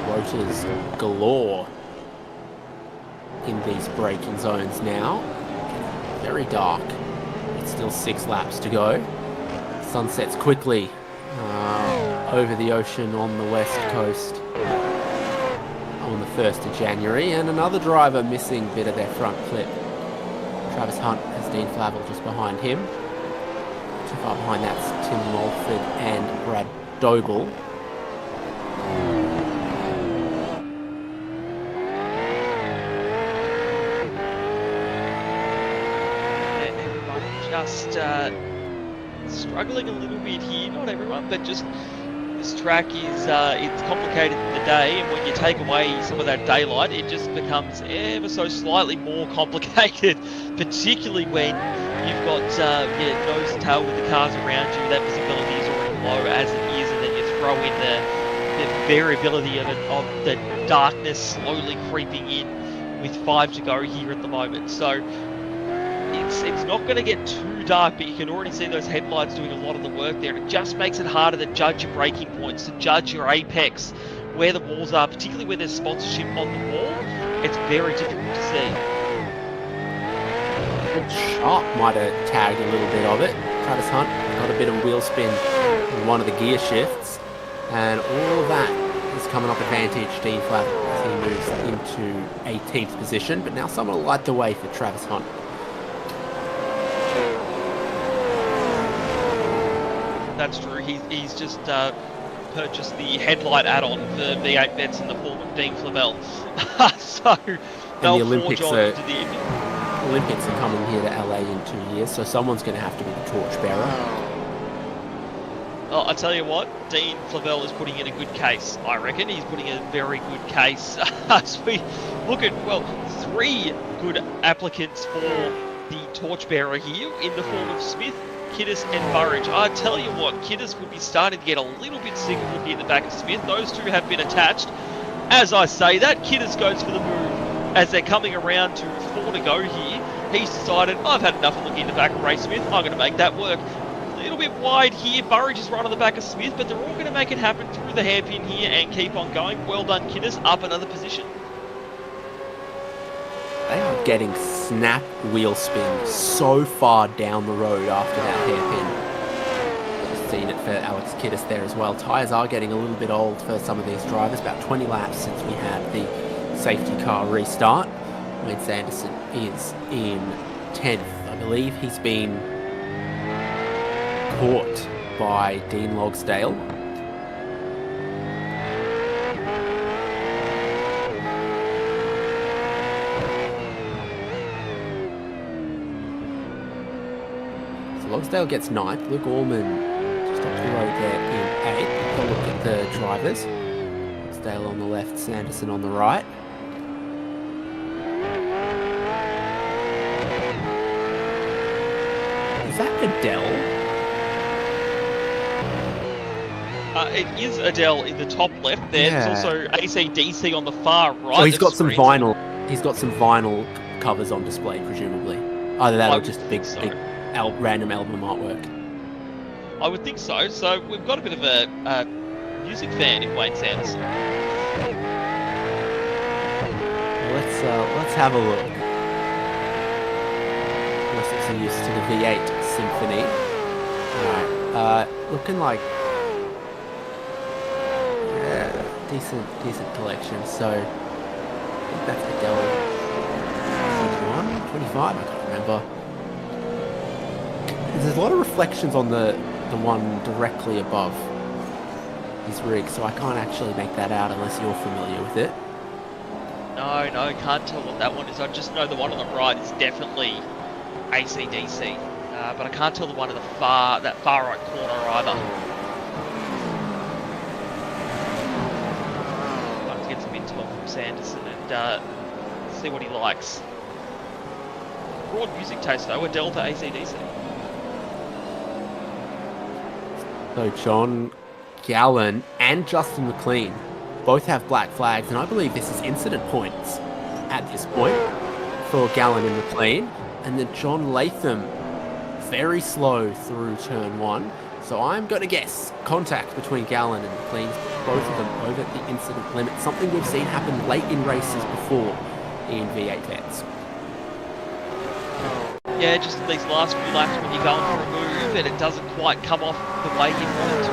Rotors galore in these braking zones now. Very dark. It's still 6 laps to go. Sun sets quickly over the ocean on the west coast on the 1st of January, and another driver missing a bit of their front clip. Travis Hunt has Dean Flavel just behind him. Too far behind, that's Tim Mulford and Brad Doble. Just struggling a little bit here, not everyone, but just this track is it's complicated in the day, and when you take away some of that daylight, it just becomes ever so slightly more complicated, particularly when you've got nose and tail with the cars around you. That visibility is already low as it is, and then you throw in the variability of the darkness slowly creeping in with 5 to go here at the moment. So it's not going to get too dark, but you can already see those headlights doing a lot of the work there. It just makes it harder to judge your braking points, to judge your apex, where the walls are, particularly where there's sponsorship on the wall. It's very difficult to see. Sharp might have tagged a little bit of it. Travis Hunt got a bit of wheel spin in one of the gear shifts, and all of that is coming up advantage Dean Flavel as he moves into 18th position, but now someone will light the way for Travis Hunt. That's true. He's just purchased the headlight add-on for V8 Vets in the form of Dean Flavel. So they'll the Olympics forge on into the Olympics are coming here to LA in 2 years, so someone's going to have to be the torchbearer. Well, I tell you what, Dean Flavel is putting in a good case. I reckon he's putting in a very good case. As we look at 3 good applicants for the torchbearer here in the form of Smith, Kiddis and Burridge. I tell you what, Kiddis would be starting to get a little bit sick of looking at the back of Smith. Those two have been attached. As I say that, Kiddis goes for the move as they're coming around to 4 to go here. He's decided, I've had enough of looking at the back of Ray Smith. I'm going to make that work. A little bit wide here. Burridge is right on the back of Smith, but they're all going to make it happen through the hairpin here and keep on going. Well done, Kiddis. Up another position. They are getting snap wheel spin so far down the road after that hairpin. Just seen it for Alex Kiddis there as well. Tyres are getting a little bit old for some of these drivers. About 20 laps since we had the safety car restart. Wayne Sanderson is in 10th. I believe he's been caught by Dean Logsdale. Logsdale gets 9th. Luke Allman just up the road there in 8th. Have a look at the drivers. Logsdale on the left, Sanderson on the right. Is that Adele? It is Adele in the top left there. Yeah. There's also AC/DC on the far right. So he's of got some screen. vinyl. He's got some vinyl covers on display, presumably. Either that I or would just think so. big random album artwork. I would think so. So we've got a bit of a music fan in Wayne Sanderson. Let's have a look. Unless it's used to the V8 Symphony. Alright, looking like decent collection. So I think that's Adele 21, 25, I can't remember. There's a lot of reflections on the one directly above his rig, so I can't actually make that out unless you're familiar with it. No, can't tell what that one is. I just know the one on the right is definitely AC/DC, but I can't tell the one in that far right corner either. I'll get some intel from Sanderson and see what he likes. Broad music taste though, Adele to AC/DC. So John Gallen and Justin McLean both have black flags, and I believe this is incident points at this point for Gallen and McLean. And then John Latham very slow through turn 1. So I'm going to guess contact between Gallen and McLean, both of them over the incident limit, something we've seen happen late in races before in V8 Vets. Yeah, just these last few laps when you're going for a move and it doesn't quite come off the way you want it to.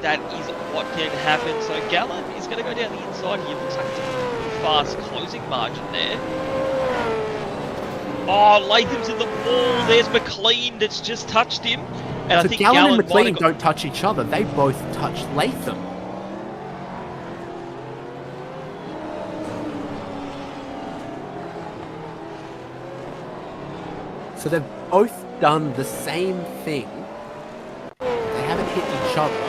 That is what can happen. So Gallen is going to go down the inside here. Looks like it's a pretty fast closing margin there. Oh, Latham's in the wall. There's McLean that's just touched him. And So I think Gallen and Gallen McLean don't touch each other. They both touch Latham. So they've both done the same thing. They haven't hit each other.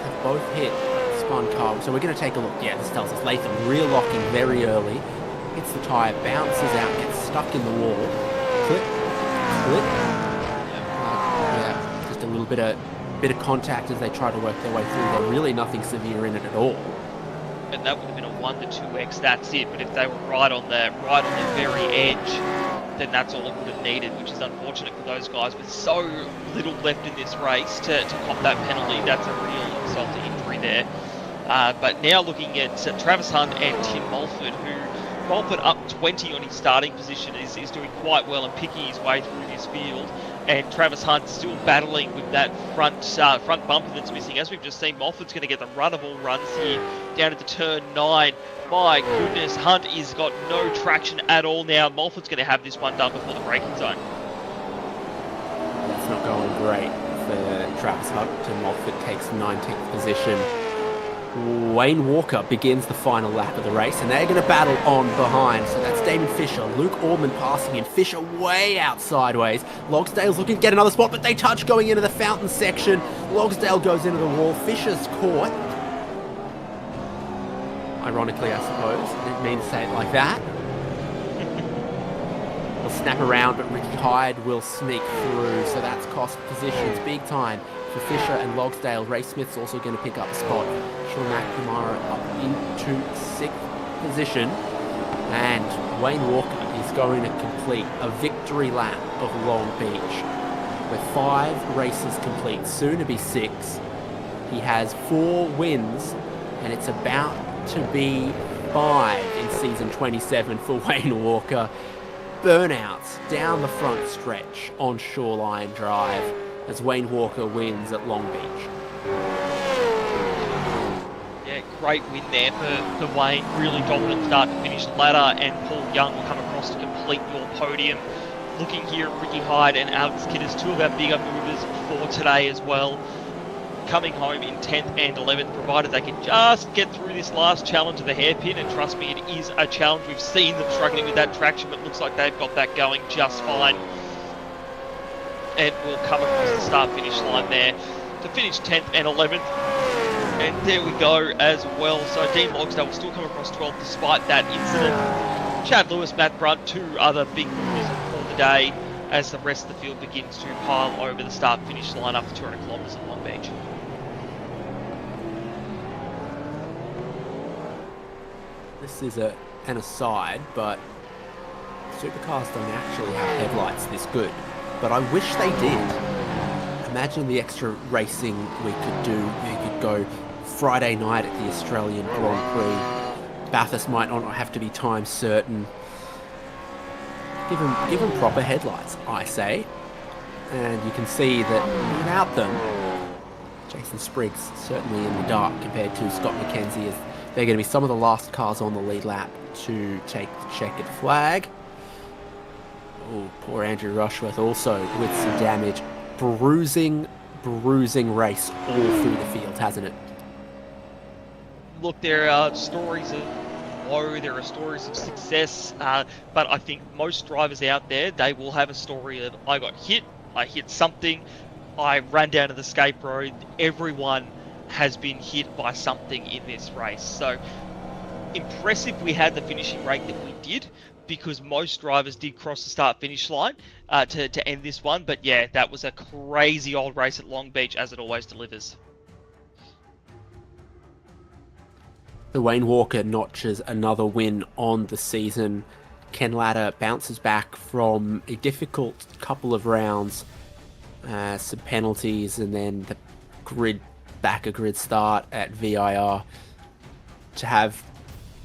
They've both hit spun car. So we're going to take a look. Yeah, this tells us Latham rear locking very early. Hits the tyre, bounces out, gets stuck in the wall. Clip. Yeah, just a little bit of contact as they try to work their way through. They're really nothing severe in it at all. And that would have been a 1 to 2x. That's it. But if they were right on the very edge, then that's all it would have needed, which is unfortunate for those guys with so little left in this race to cop that penalty. That's a real insult to injury there. But now looking at Travis Hunt and Tim Mulford, who Mulford up 20 on his starting position is doing quite well and picking his way through this field. And Travis Hunt still battling with that front bumper that's missing. As we've just seen, Mulford's going to get the run of all runs here down into turn 9. My goodness, Hunt has got no traction at all now. Mulford's going to have this one done before the braking zone. That's not going great for Travis Hunt. And Mulford takes 19th position. Wayne Walker begins the final lap of the race, and they're going to battle on behind. So that's Damon Fisher, Luke Allman passing him, Fisher way out sideways. Logsdale's looking to get another spot, but they touch going into the fountain section. Logsdale goes into the wall, Fisher's caught. Ironically, I suppose. I didn't mean to say it like that. They'll snap around, but Ricky Hyde will sneak through, so that's cost positions big time for Fisher and Logsdale. Ray Smith's also going to pick up a spot. Sean McNamara up into 6th position. And Wayne Walker is going to complete a victory lap of Long Beach with 5 races complete, soon to be 6. He has 4 wins, and it's about to be 5 in season 27 for Wayne Walker. Burnouts down the front stretch on Shoreline Drive as Wayne Walker wins at Long Beach. Yeah, great win there for Wayne. Really dominant start to finish ladder, and Paul Young will come across to complete your podium. Looking here at Ricky Hyde and Alex Kidders, 2 of our bigger movers for today as well. Coming home in 10th and 11th, provided they can just get through this last challenge of the hairpin. And trust me, it is a challenge. We've seen them struggling with that traction, but it looks like they've got that going just fine. and will come across the start-finish line there to finish 10th and 11th. And there we go as well. So Dean Logsdale will still come across 12th despite that incident. Chad Lewis, Matt Brunt, two other big movies for the day as the rest of the field begins to pile over the start-finish line after 200 kilometres at Long Beach. This is an aside, but supercars don't actually have headlights this good. But I wish they did. Imagine the extra racing we could do. You could go Friday night at the Australian Grand Prix. Bathurst might not have to be time certain. Give them proper headlights, I say. And you can see that without them, Jason Spriggs certainly in the dark compared to Scott McKenzie, as they're going to be some of the last cars on the lead lap to take the checkered flag. Oh, poor Andrew Rushworth also with some damage. Bruising race all through the field, hasn't it? Look, there are stories of woe, there are stories of success, but I think most drivers out there, they will have a story of, I got hit, I hit something, I ran down to the escape road. Everyone has been hit by something in this race. So impressive we had the finishing rate that we did, because most drivers did cross the start-finish line to end this one. But yeah, that was a crazy old race at Long Beach, as it always delivers. The Wayne Walker notches another win on the season. Ken Latta bounces back from a difficult couple of rounds, some penalties, and then the grid start at VIR to have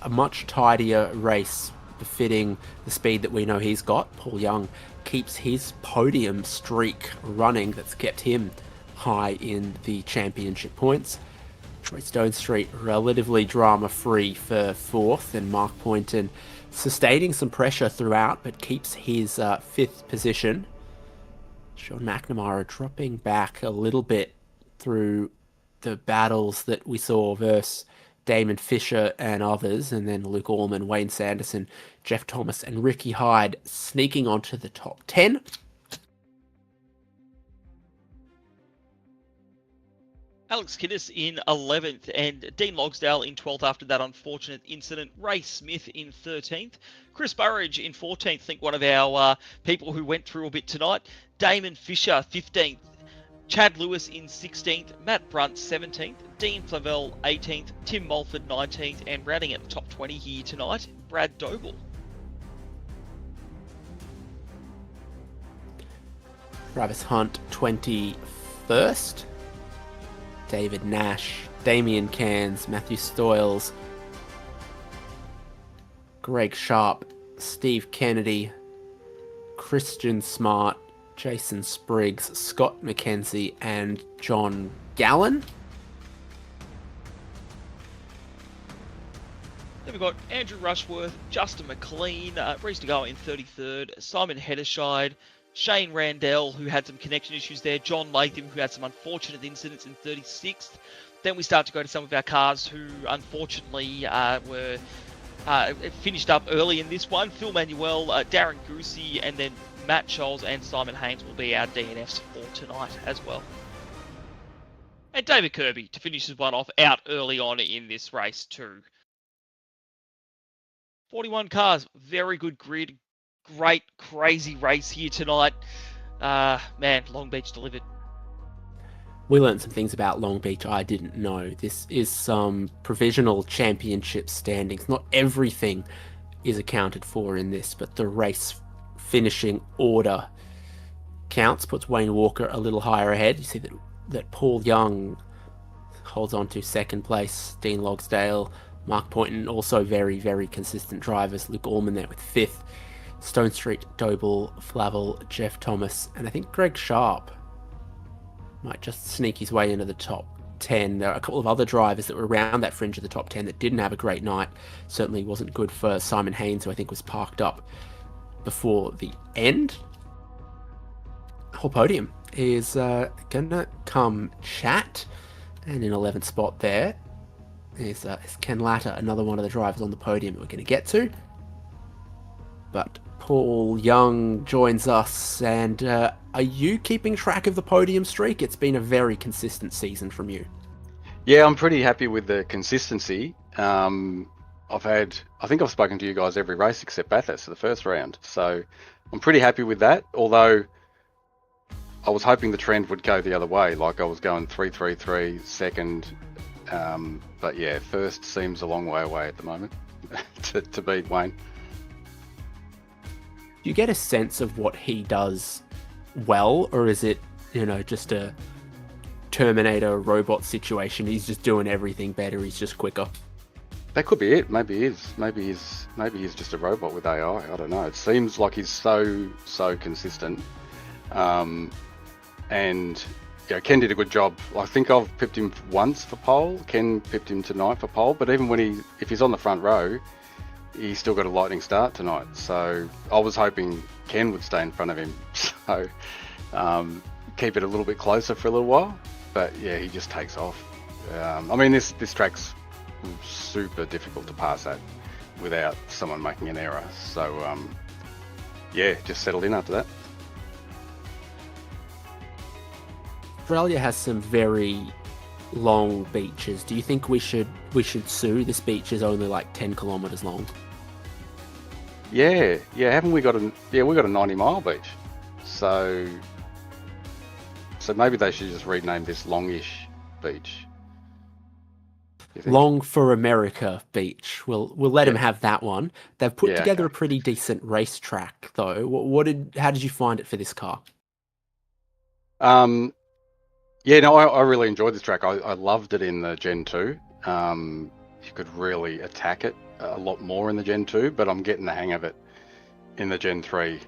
a much tidier race befitting the speed that we know he's got. Paul Young keeps his podium streak running that's kept him high in the championship points. Troy Stonestreet relatively drama-free for fourth, and Mark Poynton sustaining some pressure throughout but keeps his fifth position. Sean McNamara dropping back a little bit through the battles that we saw versus Damon Fisher and others, and then Luke Allman, Wayne Sanderson, Jeff Thomas and Ricky Hyde sneaking onto the top 10. Alex Kiddis in 11th and Dean Logsdale in 12th after that unfortunate incident. Ray Smith in 13th. Chris Burridge in 14th, I think one of our people who went through a bit tonight. Damon Fisher 15th. Chad Lewis in 16th. Matt Brunt 17th. Dean Flavel 18th. Tim Mulford 19th. And rounding at the top 20 here tonight, Brad Doble. Travis Hunt 21st. David Nash, Damian Cairns, Matthew Stoyles, Greg Sharp, Steve Kennedy, Christian Smart, Jason Spriggs, Scott McKenzie, and John Gallen. Then we've got Andrew Rushworth, Justin McLean, Reese to go in 33rd, Simon Hedderscheid, Shane Randell, who had some connection issues there. John Latham, who had some unfortunate incidents in 36th. Then we start to go to some of our cars who unfortunately were finished up early in this one. Phil Manuel, Darren Goosey, and then Matt Scholes and Simon Haynes will be our DNFs for tonight as well. And David Kirby to finish this one off out early on in this race too. 41 cars, very good grid. Great, crazy race here tonight. Man, Long Beach delivered. We learned some things about Long Beach I didn't know. This is some provisional championship standings. Not everything is accounted for in this, but the race finishing order counts, puts Wayne Walker a little higher ahead. You see that Paul Young holds on to second place. Dean Logsdale, Mark Poynton, also very, very consistent drivers. Luke Allman there with fifth. Stonestreet, Doble, Flavel, Jeff Thomas, and I think Greg Sharp might just sneak his way into the top 10. There are a couple of other drivers that were around that fringe of the top 10 that didn't have a great night. Certainly wasn't good for Simon Haynes, who I think was parked up before the end. Whole podium is gonna come chat, and in 11th spot there is Ken Latta, another one of the drivers on the podium that we're going to get to. But Paul Young joins us, and Are you keeping track of the podium streak? It's been a very consistent season from you. Yeah, I'm pretty happy with the consistency. I think I've spoken to you guys every race except Bathurst for the first round, so I'm pretty happy with that. Although I was hoping the trend would go the other way, like I was going 3-3-3 second, but yeah, first seems a long way away at the moment to beat Wayne. Do you get a sense of what he does well, or is it, just a Terminator robot situation? He's just doing everything better. He's just quicker. That could be it. Maybe he's just a robot with AI. I don't know. It seems like he's so consistent. And yeah, Ken did a good job. I think I've pipped him once for pole. Ken pipped him tonight for pole. But even if he's on the front row, he's still got a lightning start tonight. So I was hoping Ken would stay in front of him. So keep it a little bit closer for a little while. But yeah, he just takes off. I mean, this track's super difficult to pass at without someone making an error. So yeah, just settled in after that. Australia has some very long beaches. Do you think we should sue? This beach is only like 10 kilometers long. Yeah. Haven't we got we got a 90-mile beach? So maybe they should just rename this Longish Beach. Long for America Beach. We'll let him have that one. They've put together a pretty decent racetrack though. How did you find it for this car? Yeah, no, I really enjoyed this track. I loved it in the Gen 2. You could really attack it a lot more in the Gen 2, but I'm getting the hang of it in the Gen 3.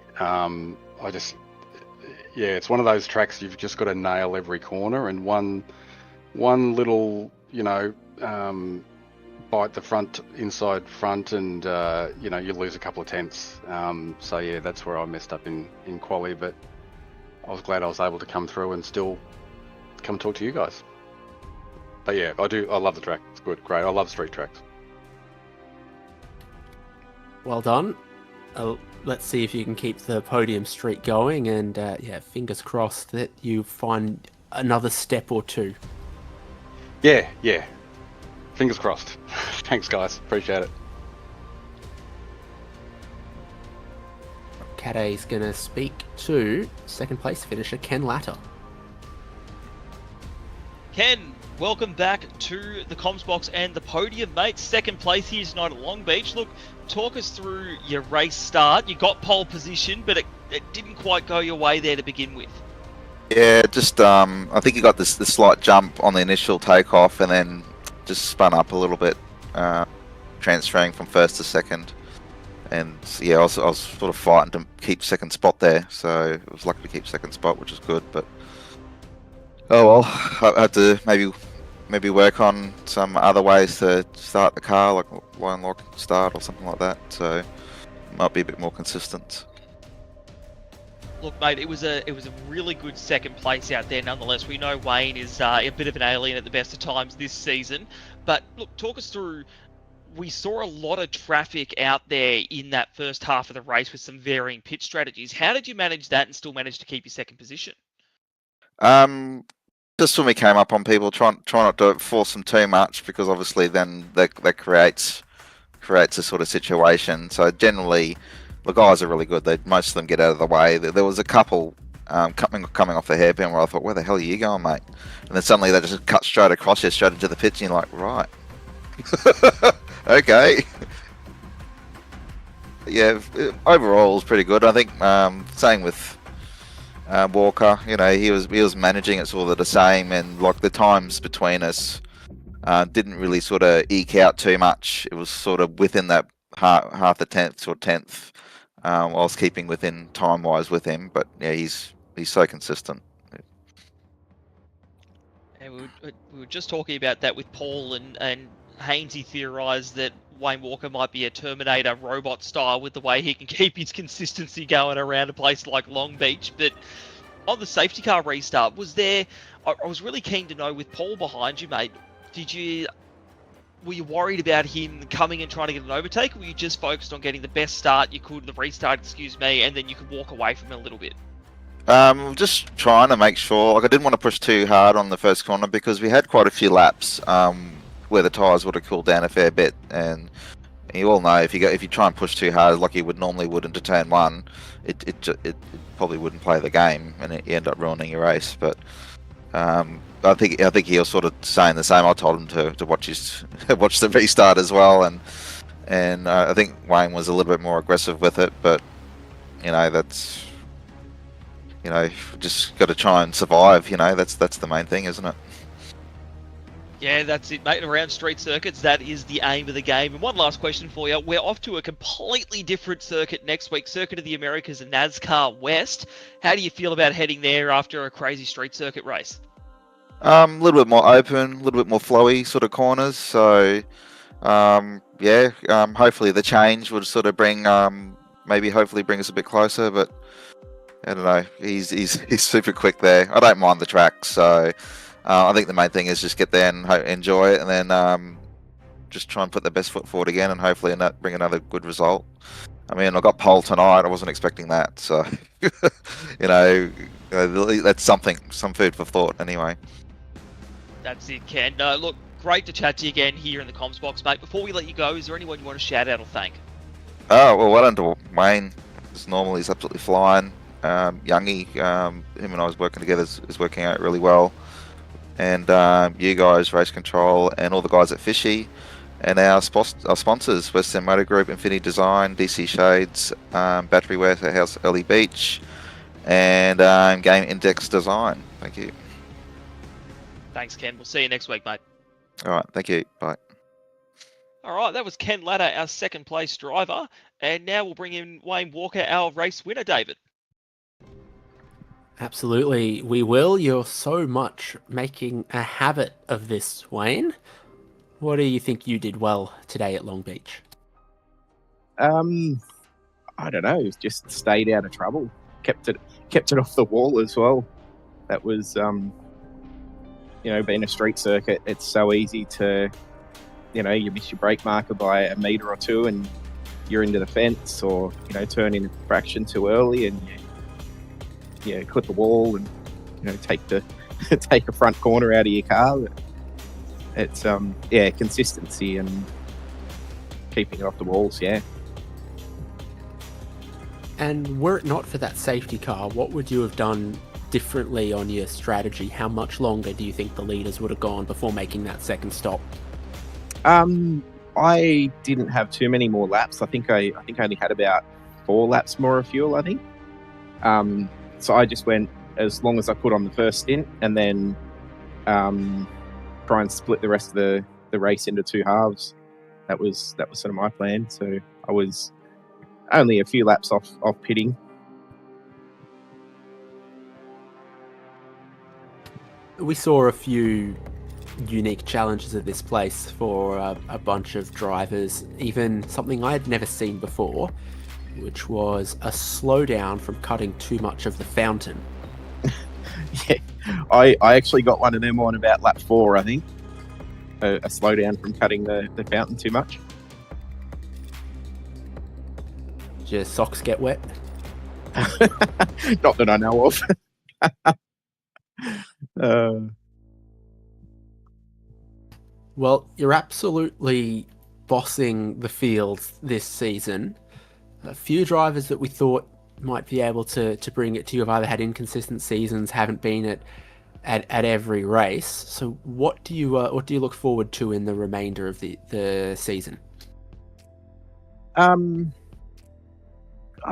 It's one of those tracks you've just got to nail every corner, and one little, bite the inside front, and you lose a couple of tenths. So yeah, that's where I messed up in quali, but I was glad I was able to come through and still come talk to you guys. But yeah, I love the track. It's good, great. I love street tracks. Well done. Let's see if you can keep the podium streak going, and fingers crossed that you find another step or two. Yeah. Fingers crossed. Thanks, guys. Appreciate it. Kade's going to speak to second place finisher Ken Latter. Ken, welcome back to the comms box and the podium, mate. Second place here tonight at Long Beach. Look, talk us through your race start. You got pole position, but it didn't quite go your way there to begin with. Yeah, just I think you got this slight jump on the initial takeoff, and then just spun up a little bit, transferring from first to second. And yeah, I was sort of fighting to keep second spot there, so I was lucky to keep second spot, which is good. But oh well, I had to maybe work on some other ways to start the car, like line lock start or something like that. So it might be a bit more consistent. Look, mate, it was a really good second place out there. Nonetheless, we know Wayne is a bit of an alien at the best of times this season. But look, talk us through. We saw a lot of traffic out there in that first half of the race with some varying pit strategies. How did you manage that and still manage to keep your second position? Just when we came up on people, try not to force them too much, because obviously then that creates a sort of situation. So generally, the guys are really good. Most of them get out of the way. There was a couple coming off the hairpin where I thought, where the hell are you going, mate? And then suddenly they just cut straight across you, straight into the pits, and you're like, right. Okay. Yeah, overall it was pretty good. I think same with Walker. He was managing it sort of the same, and like the times between us didn't really sort of eke out too much. It was sort of within that half a tenth or tenth. I was keeping within time wise with him, but yeah, he's so consistent. And we were just talking about that with Paul, and Hainsey theorised that Wayne Walker might be a Terminator robot style with the way he can keep his consistency going around a place like Long Beach. But on the safety car restart, I was really keen to know, with Paul behind you, mate, were you worried about him coming and trying to get an overtake, or were you just focused on getting the best start you could, the restart, and then you could walk away from it a little bit? Just trying to make sure. Like, I didn't want to push too hard on the first corner because we had quite a few laps where the tyres would have cooled down a fair bit, and you all know if you try and push too hard like you would normally would into turn one, it probably wouldn't play the game, and you end up ruining your race. But I think he was sort of saying the same. I told him to watch watch the restart as well, and I think Wayne was a little bit more aggressive with it, but that's just got to try and survive. That's the main thing, isn't it? Yeah, that's it, mate. Around street circuits, that is the aim of the game. And one last question for you. We're off to a completely different circuit next week, Circuit of the Americas and NASCAR West. How do you feel about heading there after a crazy street circuit race? A little bit more open, a little bit more flowy sort of corners. So, hopefully the change would sort of bring, hopefully bring us a bit closer. But I don't know. He's super quick there. I don't mind the track, so I think the main thing is just get there and enjoy it, and then just try and put the best foot forward again, and hopefully bring another good result. I mean, I got pole tonight. I wasn't expecting that, so that's some food for thought anyway. That's it, Ken. Look, great to chat to you again here in the comms box, mate. Before we let you go, is there anyone you want to shout out or thank? Oh, well done to Wayne. As normal, he's absolutely flying. Youngie, him and I was working together, is working out really well. And you guys, Race Control, and all the guys at Fishy, and our sponsors, West End Motor Group, Infinity Design, DC Shades, Battery Warehouse, Early Beach, and Game Index Design. Thank you. Thanks, Ken. We'll see you next week, mate. All right, thank you. Bye. All right, that was Ken Latta, our second place driver. And now we'll bring in Wayne Walker, our race winner, David. Absolutely, we will. You're so much making a habit of this, Wayne. What do you think you did well today at Long Beach? I don't know. Just stayed out of trouble. Kept it off the wall as well. That was, being a street circuit, it's so easy to, you miss your brake marker by a metre or two, and you're into the fence, or turn in a fraction too early, and you clip the wall and take a front corner out of your car. It's consistency and keeping it off the walls. And were it not for that safety car, what would you have done differently on your strategy? How much longer do you think the leaders would have gone before making that second stop? I didn't have too many more laps. I think I only had about 4 laps more of fuel, I think. So I just went as long as I could on the first stint, and then try and split the rest of the race into 2 halves. That was sort of my plan. So I was only a few laps off pitting. We saw a few unique challenges at this place for a bunch of drivers, even something I had never seen before, which was a slowdown from cutting too much of the fountain. Yeah, I actually got one of them on about lap 4, I think. A slowdown from cutting the fountain too much. Did your socks get wet? Not that I know of. Well, you're absolutely bossing the field this season. A few drivers that we thought might be able to bring it to you have either had inconsistent seasons, haven't been at every race. So what do you look forward to in the remainder of the season? I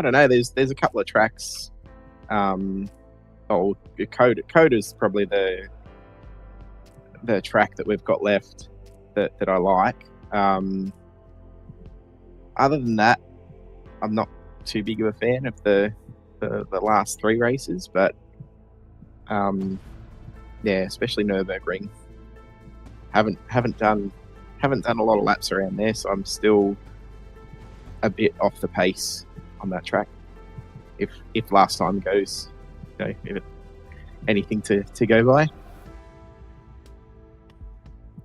don't know. There's a couple of tracks. Coda's probably the track that we've got left that I like. Other than that, I'm not too big of a fan of the last 3 races, but especially Nürburgring. Haven't done a lot of laps around there, so I'm still a bit off the pace on that track. If last time goes, anything to go by.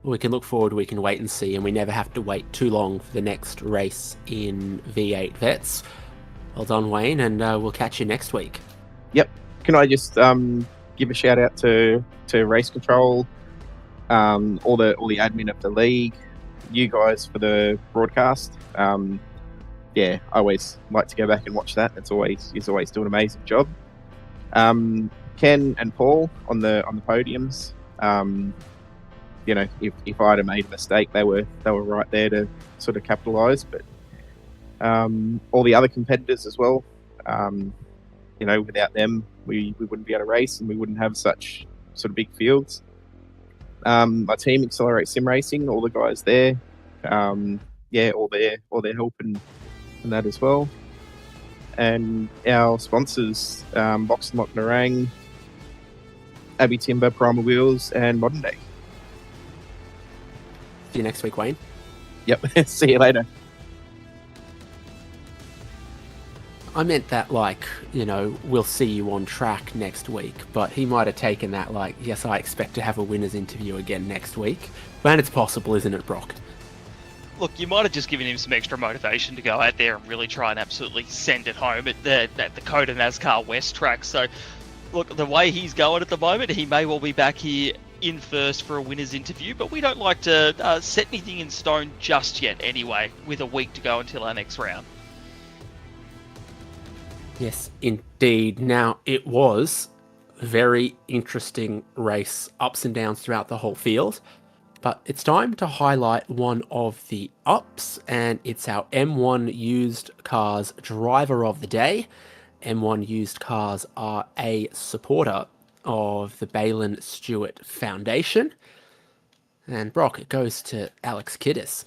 We can look forward, we can wait and see, and we never have to wait too long for the next race in V8 Vets. Well done, Wayne, and we'll catch you next week. Yep, can I just give a shout out to Race Control, all the admin of the league, you guys for the broadcast. Yeah, I always like to go back and watch that. He's always doing an amazing job. Ken and Paul on the podiums. You know, if I'd have made a mistake, they were right there to sort of capitalise. But all the other competitors as well. You know, without them, we wouldn't be able to race, and we wouldn't have such sort of big fields. My team, Accelerate Sim Racing, all the guys there. Yeah, all their help and that as well. And our sponsors, Box and Lock Narang, Abbey Timber, Primal Wheels, and Modern Day. See you next week, Wayne. Yep. See you later. I meant that like, you know, we'll see you on track next week, but he might have taken that like, yes, I expect to have a winner's interview again next week. And it's possible, isn't it, Brock? Look, you might have just given him some extra motivation to go out there and really try and absolutely send it home at the Dakota NASCAR West track. So, look, the way he's going at the moment, he may well be back here in first for a winner's interview, but we don't like to set anything in stone just yet anyway, with a week to go until our next round. Yes, indeed. Now, it was a very interesting race, ups and downs throughout the whole field. But it's time to highlight one of the ups, and it's our M1 Used Cars Driver of the Day. M1 Used Cars are a supporter of the Balin Stewart Foundation. And Brock, it goes to Alex Kiddis.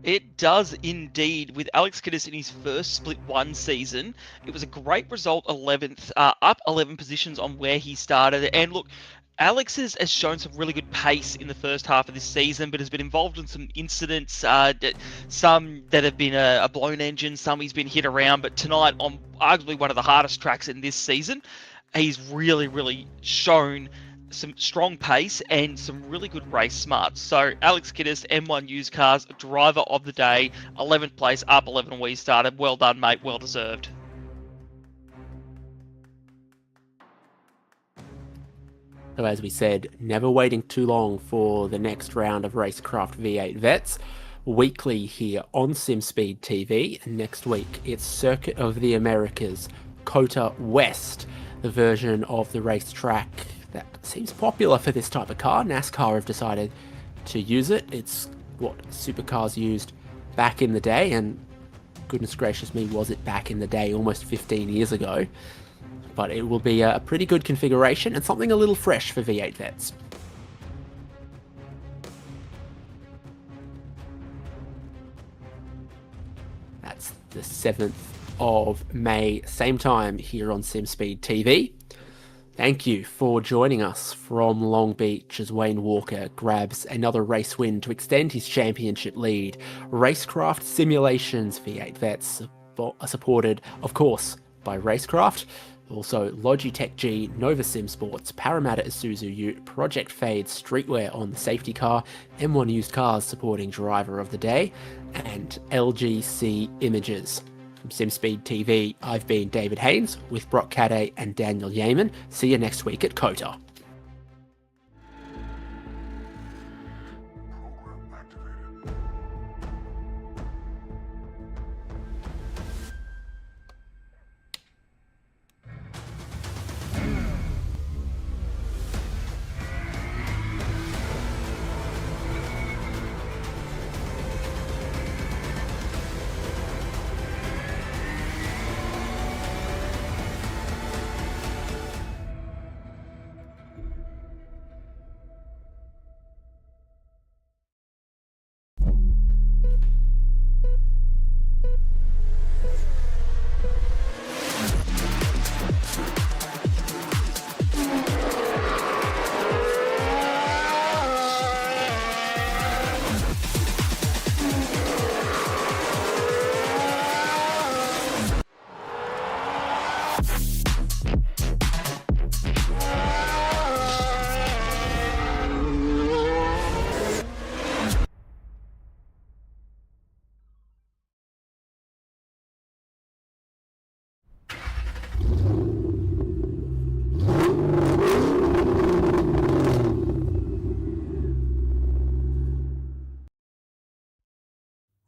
It does indeed. With Alex Kiddis in his first Split 1 season, it was a great result, 11th, up 11 positions on where he started. And look, Alex has shown some really good pace in the first half of this season, but has been involved in some incidents, some that have been a blown engine, some he's been hit around. But tonight, on arguably one of the hardest tracks in this season, he's really shown some strong pace and some really good race smarts. So Alex Kiddis, M1 Used Cars Driver of the Day, 11th place, up 11 when we started. Well done, mate. Well deserved. So as we said, never waiting too long for the next round of RaceKraft V8 Vets. Weekly here on SimSpeed TV. And next week, it's Circuit of the Americas, COTA West, the version of the racetrack that seems popular for this type of car. NASCAR have decided to use it. It's what supercars used back in the day, and goodness gracious me, was it back in the day, almost 15 years ago. But it will be a pretty good configuration and something a little fresh for V8 Vets. That's the 7th of May, same time here on SimSpeed TV. Thank you for joining us from Long Beach as Wayne Walker grabs another race win to extend his championship lead. RaceKraft Simulations V8 Vets are supported, of course, by RaceKraft. Also, Logitech G, Nova Sim Sports, Parramatta Isuzu Ute, Project Fade Streetwear on the safety car, M1 Used Cars supporting Driver of the Day, and LGC Images. From SimSpeed TV, I've been David Haynes with Brock Cadday and Daniel Yeaman. See you next week at COTA.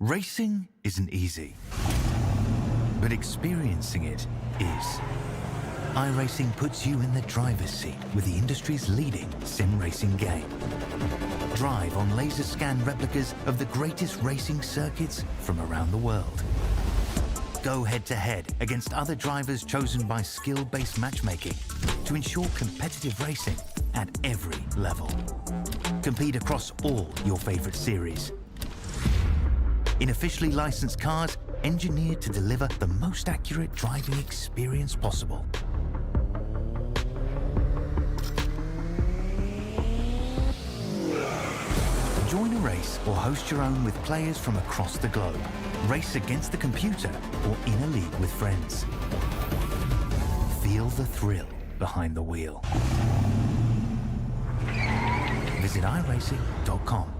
Racing isn't easy, but experiencing it is. iRacing puts you in the driver's seat with the industry's leading sim racing game. Drive on laser scan replicas of the greatest racing circuits from around the world. Go head-to-head against other drivers chosen by skill-based matchmaking to ensure competitive racing at every level. Compete across all your favorite series. In officially licensed cars, engineered to deliver the most accurate driving experience possible. Join a race or host your own with players from across the globe. Race against the computer or in a league with friends. Feel the thrill behind the wheel. Visit iRacing.com.